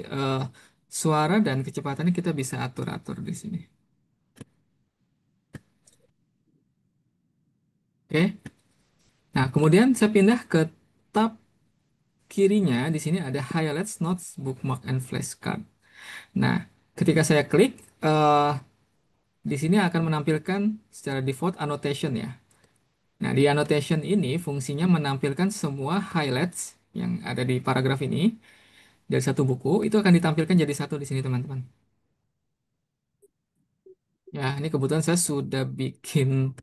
suara dan kecepatannya kita bisa atur-atur di sini. Oke. Nah, kemudian saya pindah ke tab kirinya. Di sini ada Highlights, Notes, Bookmark, and Flashcard. Nah, ketika saya klik, di sini akan menampilkan secara default annotation ya. Nah, di annotation ini fungsinya menampilkan semua highlights yang ada di paragraf ini dari satu buku, itu akan ditampilkan jadi satu di sini, teman-teman. Ya, ini kebetulan saya sudah bikin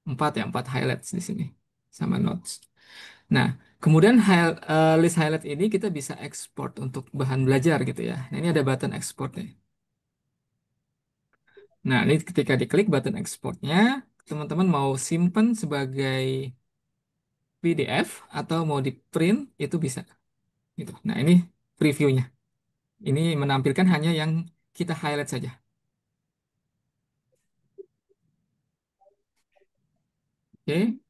4 highlights di sini sama notes. Nah, kemudian list highlight ini kita bisa export untuk bahan belajar gitu ya. Nah, ini ada button export nih. Nah, ini ketika diklik button exportnya, teman-teman mau simpan sebagai PDF atau mau di print itu bisa gitu. Nah, ini previewnya. Ini menampilkan hanya yang kita highlight saja. Oke.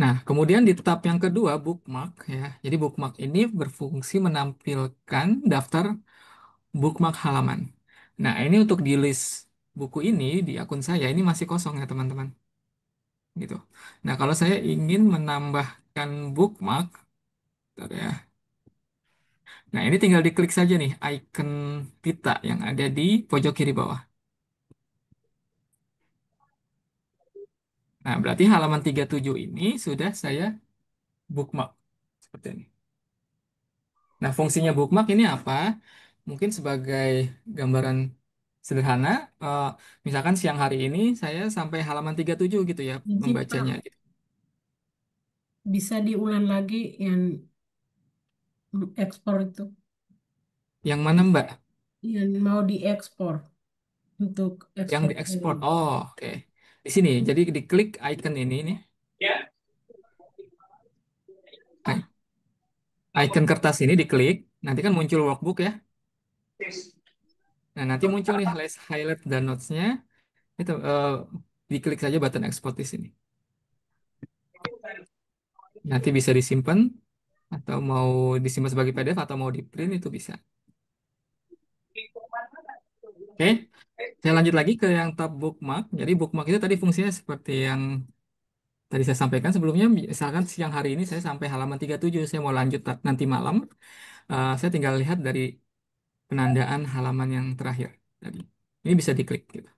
Nah, kemudian di tab yang kedua bookmark ya. Jadi bookmark ini berfungsi menampilkan daftar bookmark halaman. Nah, ini untuk di list buku ini di akun saya ini masih kosong ya, teman-teman. Gitu. Nah, kalau saya ingin menambahkan bookmark, bentar ya. Nah, ini tinggal diklik saja nih icon pita yang ada di pojok kiri bawah. Nah, berarti halaman 37 ini sudah saya bookmark. Seperti ini. Nah, fungsinya bookmark ini apa? Mungkin sebagai gambaran sederhana, misalkan siang hari ini saya sampai halaman 37 gitu ya, Jadi Pak, membacanya. bisa diulang lagi yang ekspor itu, Yang mana, Mbak? yang mau diekspor untuk Yang ekspor diekspor. file. Oh, oke. Di sini, jadi diklik icon ini nih. Icon kertas ini diklik, nanti kan muncul workbook ya. Nah, nanti muncul nih list highlight dan notes-nya. Itu diklik saja button export di sini. Nanti bisa disimpan atau mau disimpan sebagai PDF atau mau di print itu bisa. Oke, saya lanjut lagi ke yang tab bookmark. Jadi bookmark itu tadi fungsinya seperti yang tadi saya sampaikan sebelumnya. Misalkan siang hari ini saya sampai halaman 37, saya mau lanjut nanti malam. Saya tinggal lihat dari penandaan halaman yang terakhir tadi. Ini bisa diklik gitu.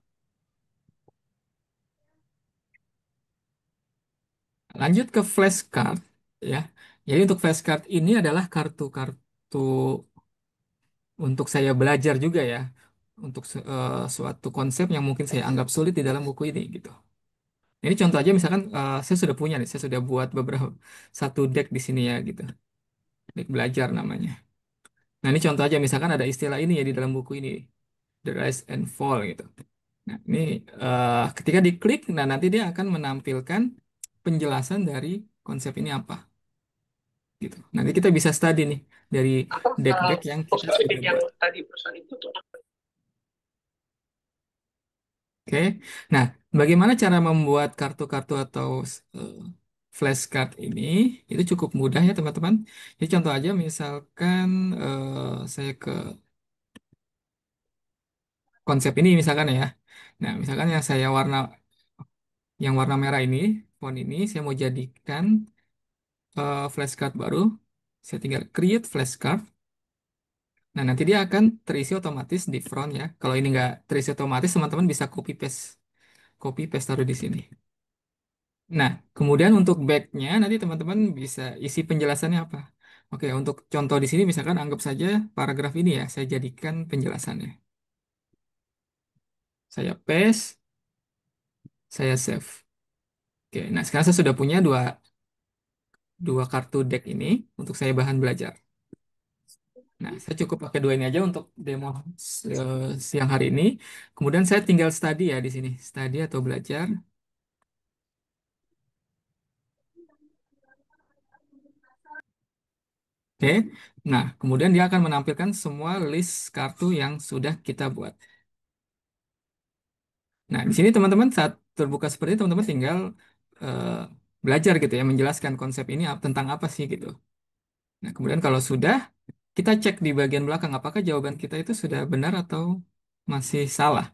Lanjut ke flashcard ya. Jadi untuk flashcard ini adalah kartu-kartu untuk saya belajar juga ya, untuk suatu konsep yang mungkin saya anggap sulit di dalam buku ini gitu. Ini contoh aja misalkan saya sudah punya nih, saya sudah buat beberapa satu deck di sini ya gitu, deck belajar namanya. Nah ini contoh aja misalkan ada istilah ini ya di dalam buku ini, the rise and fall gitu. Nah ini ketika diklik, nah nanti dia akan menampilkan penjelasan dari konsep ini apa gitu. Nanti kita bisa study nih dari deck-deck yang kita sudah buat. Oke, nah bagaimana cara membuat kartu-kartu atau eh, flashcard ini? Itu cukup mudah ya teman-teman. Jadi contoh aja misalkan saya ke konsep ini misalkan ya. Nah misalkan yang warna merah ini, font ini saya mau jadikan flashcard baru. Saya tinggal create flashcard. Nah nanti dia akan terisi otomatis di front ya. Kalau ini nggak terisi otomatis, teman-teman bisa copy paste taruh di sini. Nah, kemudian untuk back-nya nanti teman-teman bisa isi penjelasannya apa. Oke, untuk contoh di sini misalkan anggap saja paragraf ini ya, saya jadikan penjelasannya. Saya paste, saya save. Oke, nah sekarang saya sudah punya dua kartu deck ini untuk saya bahan belajar. Nah, saya cukup pakai dua ini aja untuk demo siang hari ini. Kemudian saya tinggal study ya di sini, study atau belajar. Oke, nah kemudian dia akan menampilkan semua list kartu yang sudah kita buat. Nah, di sini teman-teman saat terbuka seperti itu, teman-teman tinggal eh, belajar gitu ya, menjelaskan konsep ini tentang apa sih gitu. Nah, kemudian kalau sudah, kita cek di bagian belakang apakah jawaban kita itu sudah benar atau masih salah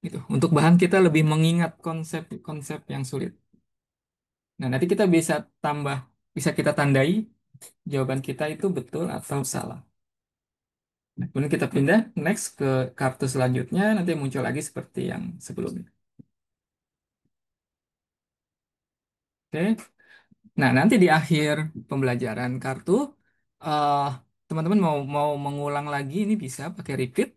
gitu. Untuk bahan kita lebih mengingat konsep-konsep yang sulit. Nah, nanti kita bisa kita tandai jawaban kita itu betul atau salah. Nah, kemudian kita pindah next ke kartu selanjutnya, nanti muncul lagi seperti yang sebelumnya. Oke. Nah, nanti di akhir pembelajaran kartu, eh, teman-teman mau mengulang lagi ini bisa pakai repeat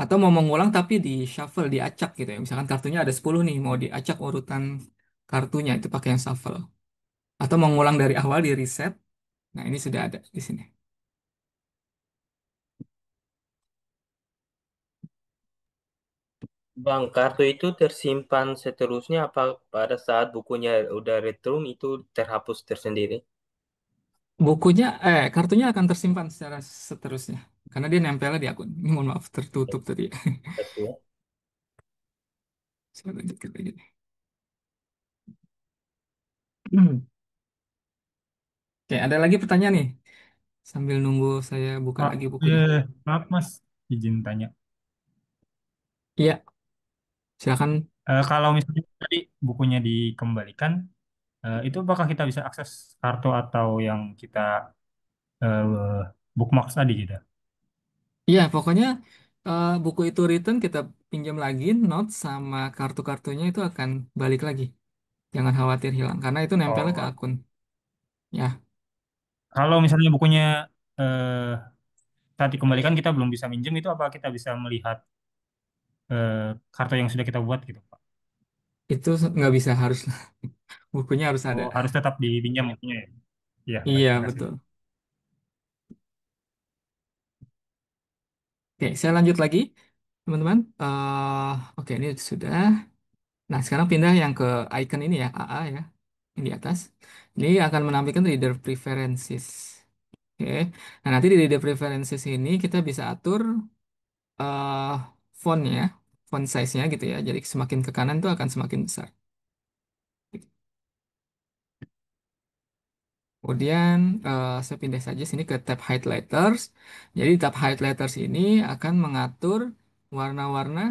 atau mau mengulang tapi di shuffle, diacak gitu ya. Misalkan kartunya ada 10 nih, mau diacak urutan kartunya itu pakai yang shuffle. Atau mau ngulang dari awal di reset. Nah, ini sudah ada di sini. Bang, kartu itu tersimpan seterusnya apa pada saat bukunya udah retrum itu terhapus tersendiri? Kartunya akan tersimpan secara seterusnya. Karena dia nempelnya di akun. Ini mohon maaf, tertutup tadi ya. Pasti ya. Saya lanjutkan lagi nih. Oke, ada lagi pertanyaan nih. Sambil nunggu saya buka Pak, lagi bukunya. maaf Mas, izin tanya. Iya, silakan. Kalau misalnya tadi bukunya dikembalikan, itu apakah kita bisa akses kartu atau yang kita bookmark tadi gitu? Iya, pokoknya buku itu return kita pinjam lagi, notes sama kartu-kartunya itu akan balik lagi. Jangan khawatir hilang, karena itu nempelnya ke Oh, akun. Ya, kalau misalnya bukunya eh, saat dikembalikan kita belum bisa minjem, itu apa kita bisa melihat kartu yang sudah kita buat gitu, Pak? itu nggak bisa harus bukunya harus ada. Oh, harus tetap dipinjam intinya ya? Iya, baik, Iya, terima kasih. betul. Oke, saya lanjut lagi, teman-teman. Oke, ini sudah. Nah, sekarang pindah yang ke icon ini ya, AA ya, yang di atas. Ini akan menampilkan reader preferences. Oke, nah nanti di reader preferences ini kita bisa atur eh fontnya, font size-nya gitu ya. Jadi semakin ke kanan tuh akan semakin besar. Kemudian saya pindah saja sini ke tab highlighters. Jadi tab highlighters ini akan mengatur warna-warna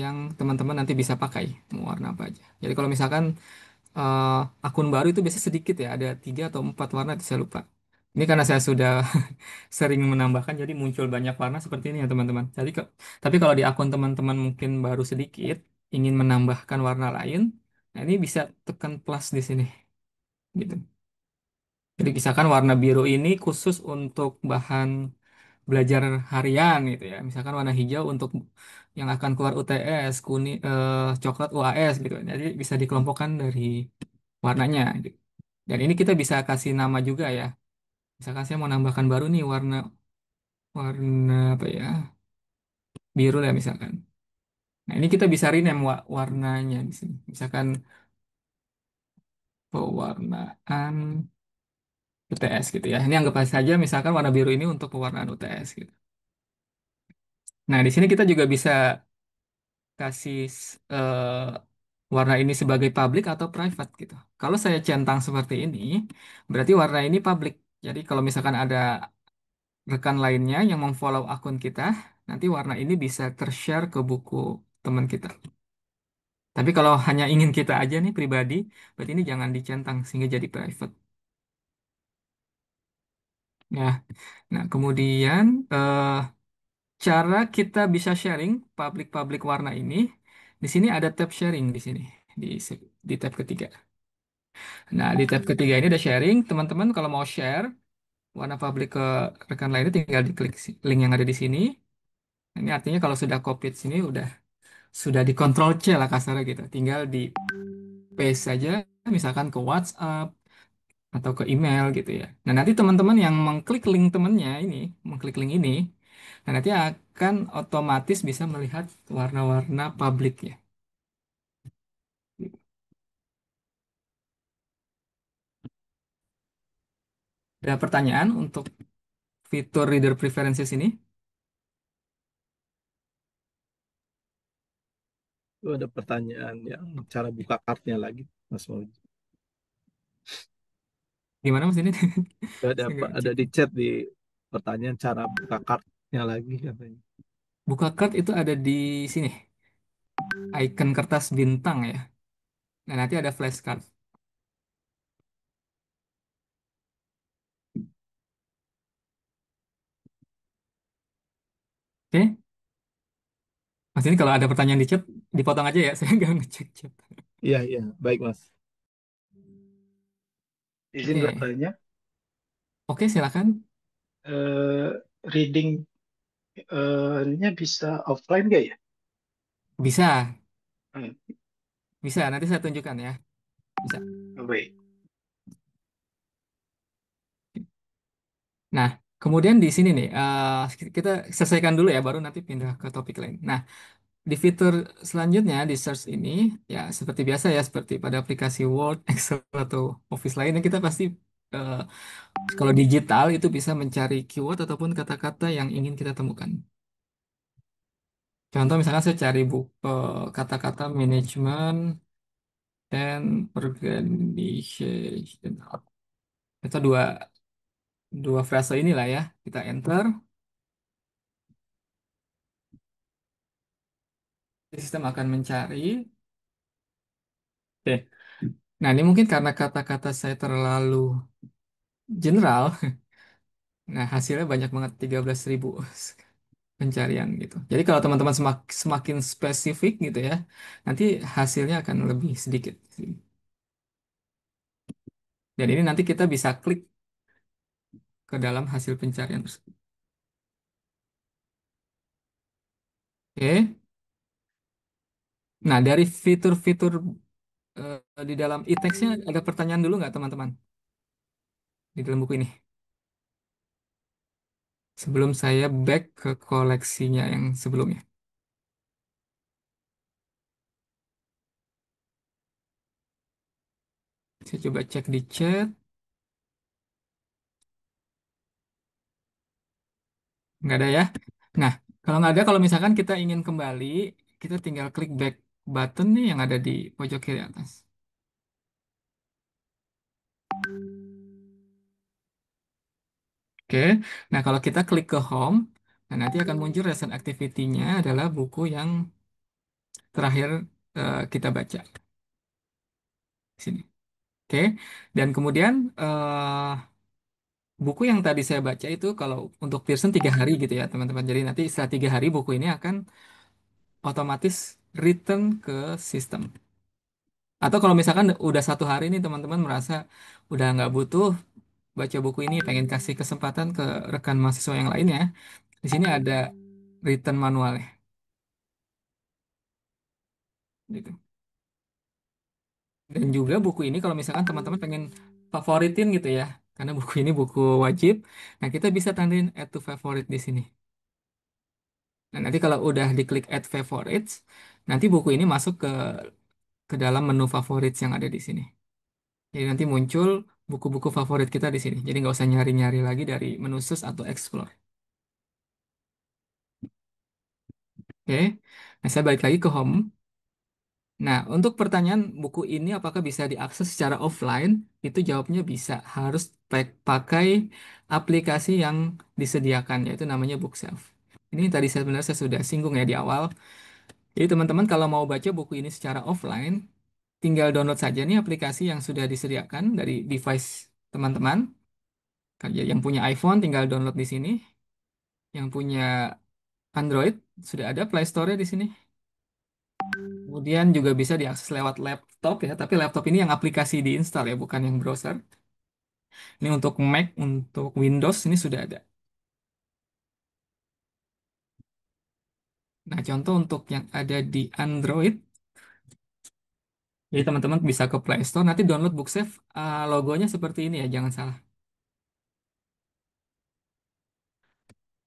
yang teman-teman nanti bisa pakai. Mau warna apa aja. Jadi kalau misalkan eh, akun baru itu biasanya sedikit ya, ada 3 atau 4 warna, itu saya lupa. Ini karena saya sudah sering menambahkan, jadi muncul banyak warna seperti ini ya teman-teman. Tapi kalau di akun teman-teman mungkin baru sedikit, ingin menambahkan warna lain, nah ini bisa tekan plus di sini, gitu. Jadi misalkan warna biru ini khusus untuk bahan belajar harian gitu ya. Misalkan warna hijau untuk yang akan keluar UTS, kuning, coklat UAS gitu. Jadi bisa dikelompokkan dari warnanya, gitu. Dan ini kita bisa kasih nama juga ya. Misalkan saya mau nambahkan baru nih warna warna apa ya, biru lah misalkan. Nah ini kita bisa rename warnanya di sini. Misalkan pewarnaan UTS gitu ya. Ini anggap saja misalkan warna biru ini untuk pewarnaan UTS gitu. Nah di sini kita juga bisa kasih warna ini sebagai public atau private gitu. Kalau saya centang seperti ini, berarti warna ini public. Jadi kalau misalkan ada rekan lainnya yang memfollow akun kita, nanti warna ini bisa tershare ke buku teman kita. Tapi kalau hanya ingin kita aja nih pribadi, berarti ini jangan dicentang sehingga jadi private. Ya, nah kemudian cara kita bisa sharing public warna ini, di sini ada tab sharing di sini di di tab ketiga. Nah di tab ketiga ini ada sharing, teman-teman kalau mau share warna public ke rekan lainnya tinggal diklik link yang ada di sini. Ini artinya kalau sudah copy sini sudah di Ctrl C lah kasarnya gitu. Tinggal di paste saja misalkan ke WhatsApp atau ke email gitu ya. Nah, nanti teman-teman yang mengklik link temannya ini, mengklik link ini, nah nanti akan otomatis bisa melihat warna-warna publiknya. Ada pertanyaan untuk fitur reader preferences ini? Itu ada pertanyaan yang cara buka kartnya lagi, Mas Fauzi. Gimana Mas ini? Ada Saya nggak ada cek. di chat di pertanyaan cara buka kartnya lagi katanya. Buka card itu ada di sini, icon kertas bintang ya. Nah, nanti ada flashcard. Oke? Mas ini kalau ada pertanyaan di chat, dipotong aja ya. Saya nggak ngecek chat. Iya, iya, baik Mas. Izin Oke, bertanya, oke silakan. eh, reading nya bisa offline nggak ya? Bisa, Hmm, bisa. Nanti saya tunjukkan ya. Bisa. baik. Nah, kemudian di sini nih, kita selesaikan dulu ya, baru nanti pindah ke topik lain. Nah, di fitur selanjutnya di search ini, ya seperti biasa ya, seperti pada aplikasi Word, Excel, atau Office lainnya, kita pasti eh, kalau digital itu bisa mencari keyword ataupun kata-kata yang ingin kita temukan. Contoh misalnya saya cari kata-kata manajemen dan organization. Itu dua frase inilah ya. Kita enter, sistem akan mencari. Oke. Nah, ini mungkin karena kata-kata saya terlalu general. Nah, hasilnya banyak banget 13.000 pencarian gitu. Jadi kalau teman-teman semakin spesifik gitu ya, nanti hasilnya akan lebih sedikit. Dan ini nanti kita bisa klik ke dalam hasil pencarian tersebut. Oke. Nah, dari fitur-fitur di dalam e-textnya ada pertanyaan dulu nggak teman-teman di dalam buku ini? Sebelum saya back ke koleksinya yang sebelumnya. Saya coba cek di chat. Nggak ada ya. Nah, kalau nggak ada, kalau misalkan kita ingin kembali, kita tinggal klik back button nih yang ada di pojok kiri atas. Oke, nah kalau kita klik ke home, nah nanti akan muncul recent activity-nya adalah buku yang terakhir kita baca di sini. Oke, dan kemudian buku yang tadi saya baca itu kalau untuk Pearson 3 hari gitu ya teman-teman. Jadi nanti setelah 3 hari buku ini akan otomatis return ke sistem. Atau kalau misalkan udah 1 hari nih teman-teman merasa udah nggak butuh, baca buku ini, pengen kasih kesempatan ke rekan mahasiswa yang lainnya, di sini ada return manualnya, gitu. Dan juga buku ini kalau misalkan teman-teman pengen favoritin gitu ya, karena buku ini buku wajib, nah kita bisa tandain add to favorite di sini. Nah, nanti kalau udah diklik add favorites, nanti buku ini masuk ke dalam menu favorites yang ada di sini. Jadi nanti muncul buku-buku favorit kita di sini. Jadi nggak usah nyari-nyari lagi dari menu search atau explore. Oke, nah saya balik lagi ke home. Nah, untuk pertanyaan buku ini apakah bisa diakses secara offline? Itu jawabnya bisa. Harus pakai aplikasi yang disediakan, yaitu namanya Bookshelf. Ini tadi sebenarnya saya sudah singgung ya di awal. Jadi teman-teman kalau mau baca buku ini secara offline, tinggal download saja nih aplikasi yang sudah disediakan dari device teman-teman. Yang punya iPhone tinggal download di sini. Yang punya Android sudah ada Play Store-nya di sini. Kemudian juga bisa diakses lewat laptop ya, tapi laptop ini yang aplikasi diinstal ya, bukan yang browser. Ini untuk Mac, untuk Windows ini sudah ada. Nah, contoh untuk yang ada di Android, jadi teman-teman bisa ke Play Store, nanti download BookSafe, logonya seperti ini ya, jangan salah.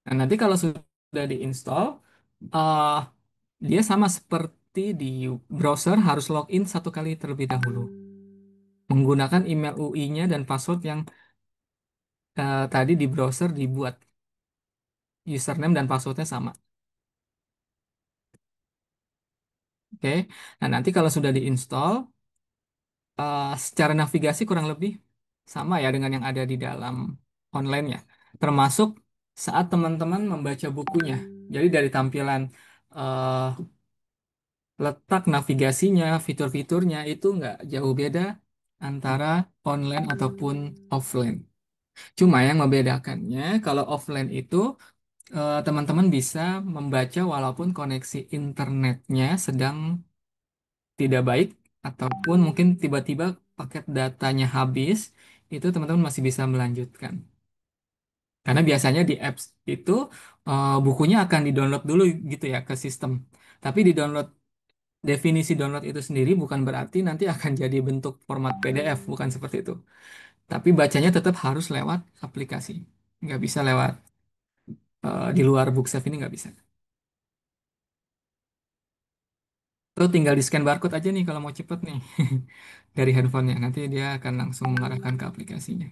Nah, nanti kalau sudah diinstal, uh, dia sama seperti di browser harus login satu kali terlebih dahulu. Menggunakan email UI-nya dan password yang tadi di browser dibuat. Username dan passwordnya sama. Oke. Nah, nanti kalau sudah diinstal, secara navigasi kurang lebih sama ya dengan yang ada di dalam online-nya. Termasuk saat teman-teman membaca bukunya. Jadi dari tampilan eh, letak navigasinya, fitur-fiturnya itu nggak jauh beda antara online ataupun offline. Cuma yang membedakannya kalau offline itu teman-teman bisa membaca walaupun koneksi internetnya sedang tidak baik ataupun mungkin tiba-tiba paket datanya habis, itu teman-teman masih bisa melanjutkan. Karena biasanya di apps itu bukunya akan di-download dulu gitu ya ke sistem. Tapi di-download definisi download itu sendiri bukan berarti nanti akan jadi bentuk format PDF, bukan seperti itu. Tapi bacanya tetap harus lewat aplikasi. Nggak bisa lewat di luar BookSafe ini nggak bisa. Terus tinggal di scan barcode aja nih kalau mau cepet nih dari handphonenya. Nanti dia akan langsung mengarahkan ke aplikasinya.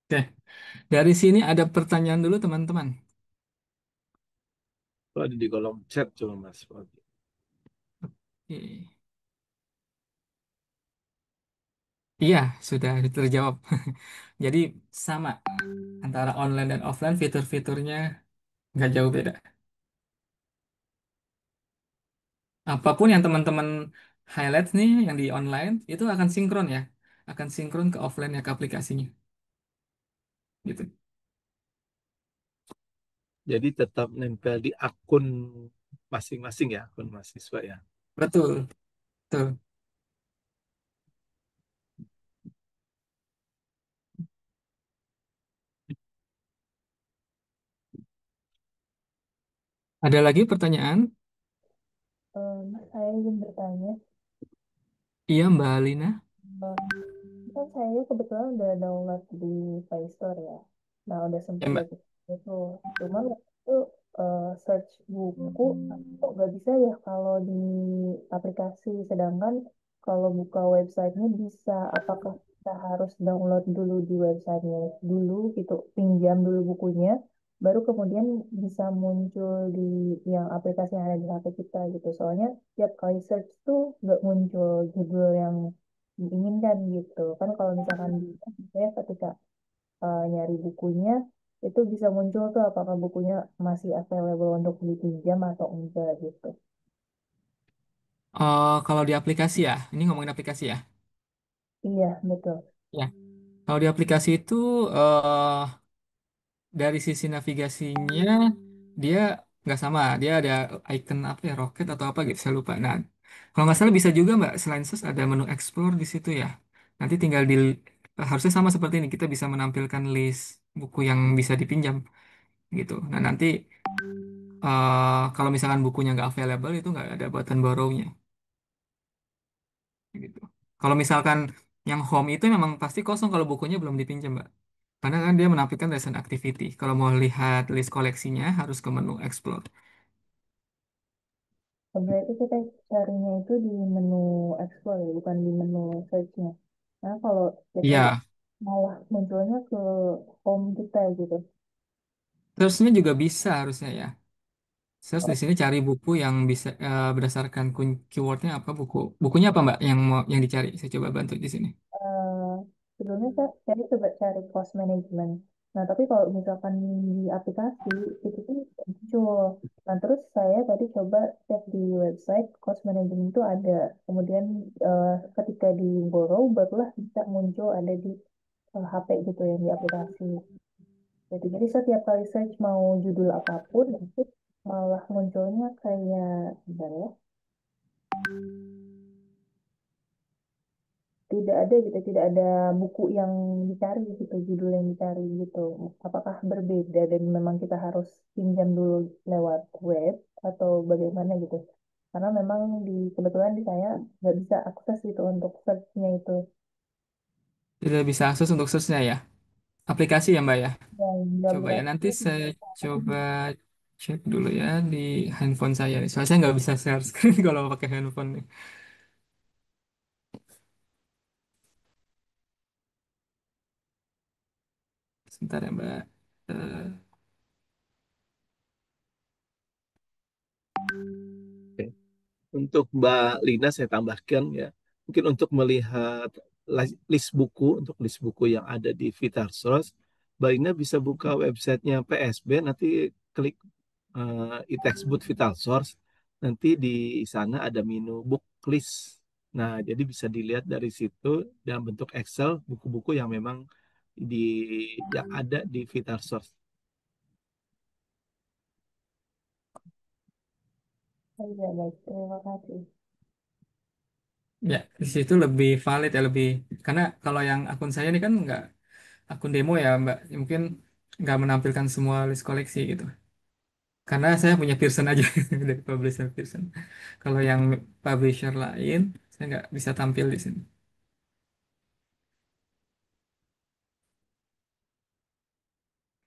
Oke, dari sini ada pertanyaan dulu teman-teman. Itu ada di kolom chat coba Mas. Oke. Iya, sudah terjawab. Jadi sama antara online dan offline fitur-fiturnya nggak jauh beda. Apapun yang teman-teman highlight nih yang di online itu akan sinkron ya, akan sinkron ke offline ya ke aplikasinya. Gitu. Jadi tetap nempel di akun masing-masing ya, akun mahasiswa ya. Betul, betul. Ada lagi pertanyaan? Saya ingin bertanya, Iya, Mbak Alina. kan saya kebetulan udah download di Play Store ya. Nah, udah Ya, sempet Mbak. baca itu. Cuman waktu itu search buku kok nggak bisa ya kalau di aplikasi. Sedangkan kalau buka websitenya bisa. Apakah kita harus download dulu di websitenya dulu gitu, pinjam dulu bukunya, baru kemudian bisa muncul di yang aplikasi yang ada di HP kita gitu. Soalnya tiap kali search tuh nggak muncul judul yang diinginkan gitu kan. Kalau misalkan saya ketika nyari bukunya itu bisa muncul tuh apakah bukunya masih available untuk dipinjam atau enggak gitu. Kalau di aplikasi ya, ini ngomongin aplikasi ya. Iya betul. Ya. Kalau di aplikasi itu eh, dari sisi navigasinya dia nggak sama, dia ada icon apa ya, roket atau apa gitu, saya lupa. Nah, kalau nggak salah bisa juga Mbak, selain search ada menu explore di situ ya. Nanti tinggal harusnya sama seperti ini, kita bisa menampilkan list buku yang bisa dipinjam gitu. Nah, nanti kalau misalkan bukunya nggak available itu nggak ada button borrow-nya gitu. Kalau misalkan yang home itu memang pasti kosong kalau bukunya belum dipinjam, Mbak. Karena kan dia menampilkan recent activity. Kalau mau lihat list koleksinya harus ke menu explore. Berarti kita carinya itu di menu explore ya, bukan di menu search-nya. Nah, kalau kita lihat Iya, malah munculnya ke home kita gitu. search-nya juga bisa harusnya ya. Search di Oh, sini cari buku yang bisa berdasarkan keywordnya apa, bukunya apa Mbak yang mau yang dicari. Saya coba bantu di sini. eh, sebelumnya saya coba cari cost management. Nah, tapi kalau misalkan di aplikasi itu tuh nggak muncul. Nah, terus saya tadi coba cek di website cost management itu ada. Kemudian ketika di borrow barulah bisa muncul ada di HP gitu yang di aplikasi. Jadi setiap kali search mau judul apapun itu malah munculnya kayak bentar ya, tidak ada gitu, tidak ada buku yang dicari gitu, judul yang dicari gitu. Apakah berbeda dan memang kita harus pinjam dulu lewat web atau bagaimana gitu? Karena memang kebetulan di saya nggak bisa akses gitu untuk searchnya itu. Tidak bisa akses untuk search-nya ya. Aplikasi ya Mbak ya. Yang nggak Coba ya nanti berarti saya coba cek dulu ya di handphone saya nih. Soalnya saya nggak bisa share screen kalau pakai handphone nih. Sebentar ya Mbak. Eh, Oke. Untuk Mbak Lina saya tambahkan ya, mungkin untuk melihat list buku, untuk list buku yang ada di Vital Source, Mbak Lina bisa buka websitenya PSB, nanti klik e-textbook Vital Source, nanti di sana ada menu book list. Nah, jadi bisa dilihat dari situ dalam bentuk Excel buku-buku yang memang di yang ada di Vital Source. oh iya baik, terima kasih. Ya, di situ lebih valid ya, lebih karena kalau yang akun saya ini kan nggak akun demo ya Mbak, mungkin nggak menampilkan semua list koleksi gitu. Karena saya punya Pearson aja dari publisher Pearson. Kalau yang publisher lain, saya nggak bisa tampil di sini.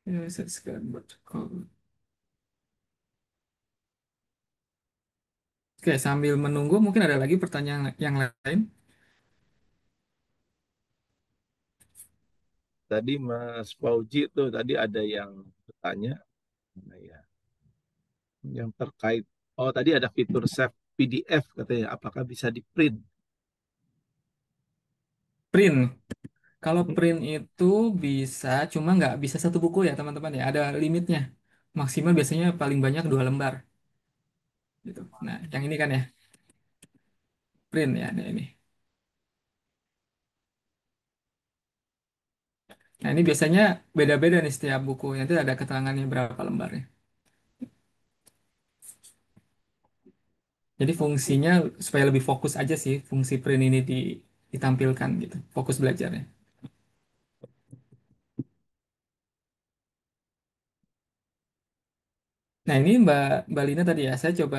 Ya, saya sekarang buat call. Oke, sambil menunggu mungkin ada lagi pertanyaan yang lain. Tadi Mas Fauji tuh tadi ada yang bertanya, nah, ya, yang terkait. Oh, tadi ada fitur save PDF katanya. Apakah bisa di print? Print. Kalau print itu bisa, cuma nggak bisa satu buku ya teman-teman ya. Ada limitnya. Maksimal biasanya paling banyak 2 lembar. Gitu. Nah, yang ini kan ya, print ya, nah ini. Nah, ini biasanya beda-beda nih setiap buku. Nanti ada keterangannya berapa lembarnya. Jadi fungsinya supaya lebih fokus aja sih, fungsi print ini ditampilkan gitu. Fokus belajarnya. Nah, ini Mbak Lina tadi ya, saya coba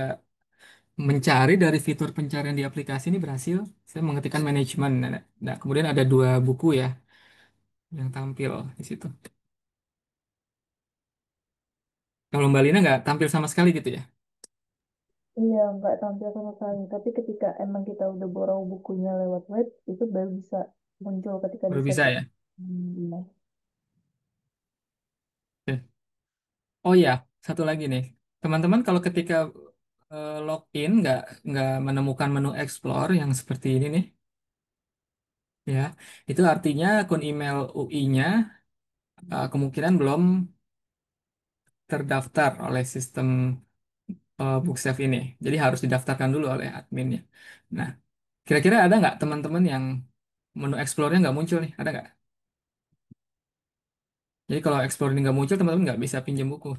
mencari dari fitur pencarian di aplikasi ini berhasil. Saya mengetikkan manajemen. Nah, kemudian ada 2 buku ya yang tampil di situ. Kalau Mbak Lina nggak tampil sama sekali gitu ya? Iya, nggak tampil sama sekali. Tapi ketika emang kita udah borrow bukunya lewat web, itu baru bisa muncul ketika di Baru bisa search. ya? Iya. Oke. Oh ya, satu lagi nih. Teman-teman kalau ketika login nggak menemukan menu explore yang seperti ini nih, ya, itu artinya akun email UI-nya kemungkinan belum terdaftar oleh sistem BookSafe ini. Jadi harus didaftarkan dulu oleh adminnya. Nah, kira-kira ada nggak teman-teman yang menu explore-nya nggak muncul nih? Ada nggak? Jadi kalau Explore ini nggak muncul, teman-teman nggak bisa pinjam buku.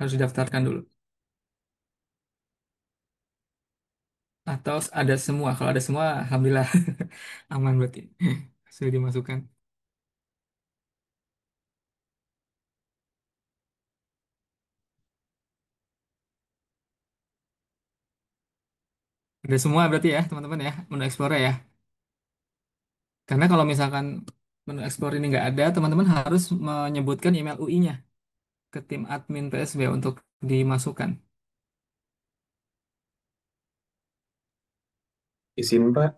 Harus didaftarkan dulu. Atau ada semua. Kalau ada semua, alhamdulillah aman berarti. Sudah dimasukkan. Ada semua berarti ya, teman-teman ya, menu Explore ya. Karena kalau misalkan menu Explore ini nggak ada, teman-teman harus menyebutkan email UI-nya ke tim admin PSB untuk dimasukkan. Izin Pak,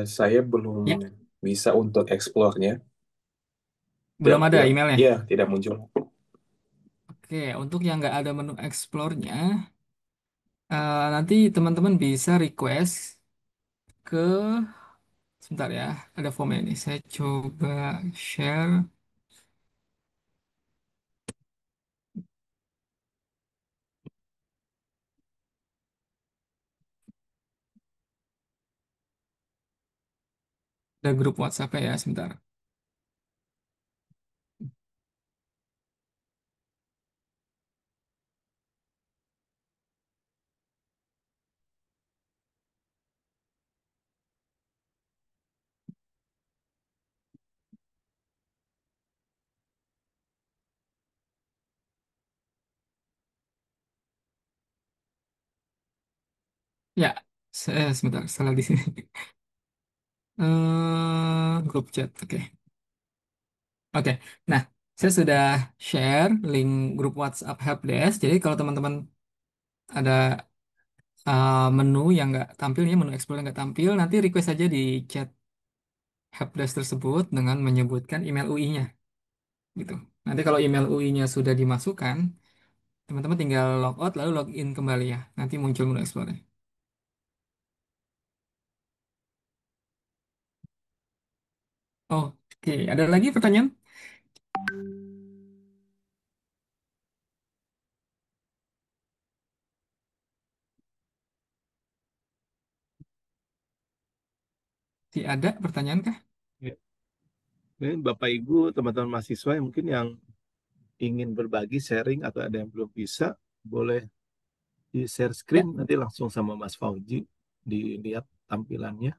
saya belum Ya, bisa untuk explore-nya. belum ada Tidak, emailnya. ya, tidak muncul. Oke, untuk yang nggak ada menu Explore-nya, nanti teman-teman bisa request ke, sebentar ya, ada formnya ini. Saya coba share. Ada grup WhatsApp ya, sebentar. Ya, saya sebentar, salah di sini. Grup chat, oke. Oke, nah, saya sudah share link grup WhatsApp Helpdesk. Jadi kalau teman-teman ada menu yang nggak tampil, ya menu Explore yang nggak tampil, nanti request aja di chat Helpdesk tersebut dengan menyebutkan email UI-nya, gitu. Nanti kalau email UI-nya sudah dimasukkan, teman-teman tinggal logout lalu login kembali ya. Nanti muncul menu Explore. Oke, ada lagi pertanyaan? Ada pertanyaan kah? Ya. Ini Bapak Ibu, teman-teman mahasiswa yang mungkin yang ingin berbagi, sharing, atau ada yang belum bisa, boleh di share Ya, screen, nanti langsung sama Mas Fauji dilihat tampilannya.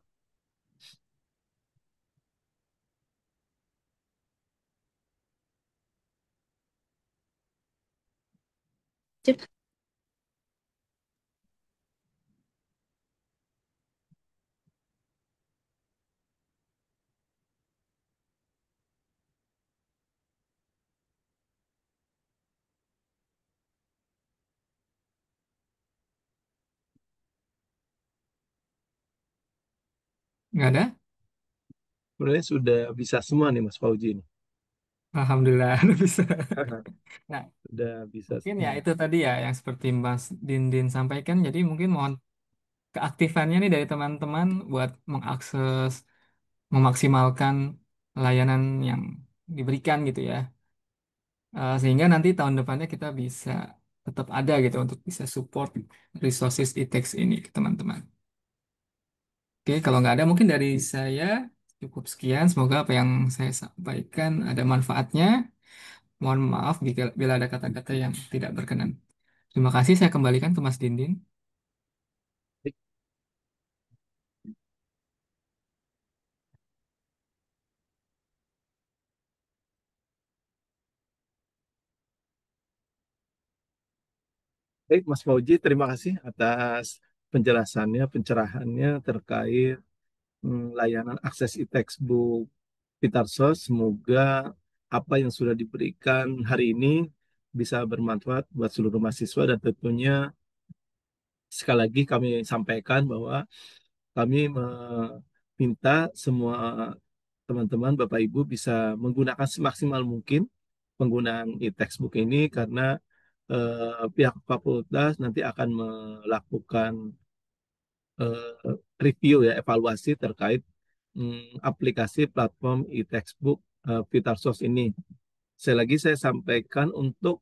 nggak ada? Sebenarnya sudah bisa semua nih Mas Fauji nih. Alhamdulillah, udah bisa. Nah, Sudah bisa mungkin ya semua. itu tadi ya yang seperti Mas Dindin sampaikan. Jadi mungkin mohon keaktifannya nih dari teman-teman buat mengakses, memaksimalkan layanan yang diberikan gitu ya. Sehingga nanti tahun depannya kita bisa tetap ada gitu untuk bisa support resources e-text ini ke teman-teman. Oke, kalau nggak ada mungkin dari saya cukup sekian. Semoga apa yang saya sampaikan ada manfaatnya. Mohon maaf bila ada kata-kata yang tidak berkenan. Terima kasih, saya kembalikan ke Mas Dindin. Baik, Mas Fauji, terima kasih atas penjelasannya, pencerahannya terkait layanan akses e-textbook Pitarsos. Semoga apa yang sudah diberikan hari ini bisa bermanfaat buat seluruh mahasiswa, dan tentunya sekali lagi kami sampaikan bahwa kami meminta semua teman-teman, Bapak Ibu bisa menggunakan semaksimal mungkin penggunaan e-textbook ini, karena pihak fakultas nanti akan melakukan review ya, evaluasi terkait aplikasi platform e-textbook Pitarsos ini. Sekali lagi saya sampaikan, untuk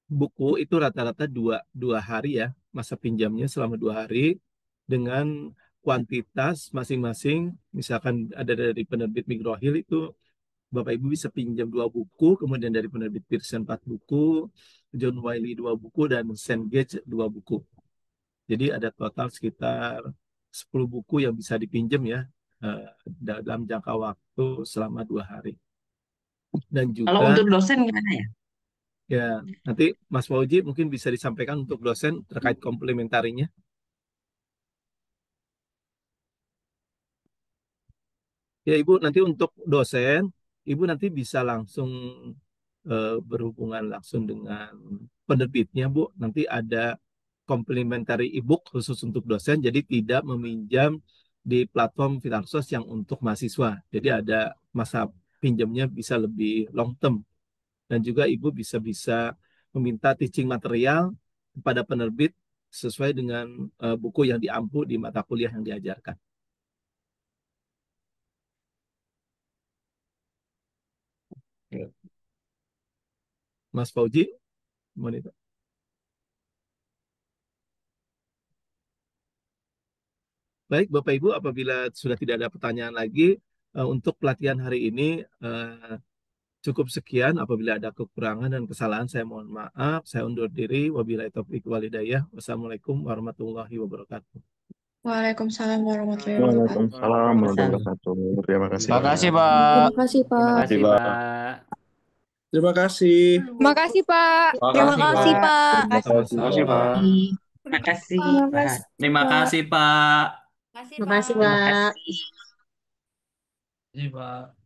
buku itu rata-rata dua hari ya, masa pinjamnya selama 2 hari, dengan kuantitas masing-masing. Misalkan ada dari penerbit Migrohil itu Bapak Ibu bisa pinjam 2 buku, kemudian dari penerbit Pearson 4 buku, John Wiley 2 buku, dan Cengage 2 buku. Jadi ada total sekitar 10 buku yang bisa dipinjam ya dalam jangka waktu selama 2 hari. Dan Kalau juga untuk dosen gimana ya? ya nanti Mas Fauji mungkin bisa disampaikan untuk dosen terkait komplementarinya. Ya Ibu, nanti untuk dosen, Ibu nanti bisa langsung berhubungan langsung dengan penerbitnya, Bu. Nanti ada complementary e-book khusus untuk dosen, jadi tidak meminjam di platform Vitalsos yang untuk mahasiswa. Jadi ada masa pinjamnya bisa lebih long term. Dan juga Ibu bisa meminta teaching material kepada penerbit sesuai dengan buku yang diampu di mata kuliah yang diajarkan. Mas Fauji, monitor. Baik, Bapak Ibu, apabila sudah tidak ada pertanyaan lagi, untuk pelatihan hari ini cukup sekian. Apabila ada kekurangan dan kesalahan, saya mohon maaf. Saya undur diri. Wabillahi taufiq walhidayah. Wassalamualaikum warahmatullahi wabarakatuh. Waalaikumsalam warahmatullahi wabarakatuh. Waalaikumsalam warahmatullahi wabarakatuh. Terima kasih, Terima Pak. kasih, Terima Pak. kasih, Terima Pak. kasih, Pak. Pak. Terima kasih. Terima kasih, Pak. Terima kasih, Pak. Terima kasih, Pak. Terima kasih, Terima Pak. kasih, Terima Pak. kasih, Pak. Terima kasih, Terima kasih, Pak. Terima Pak. kasih. Terima kasih, Pak.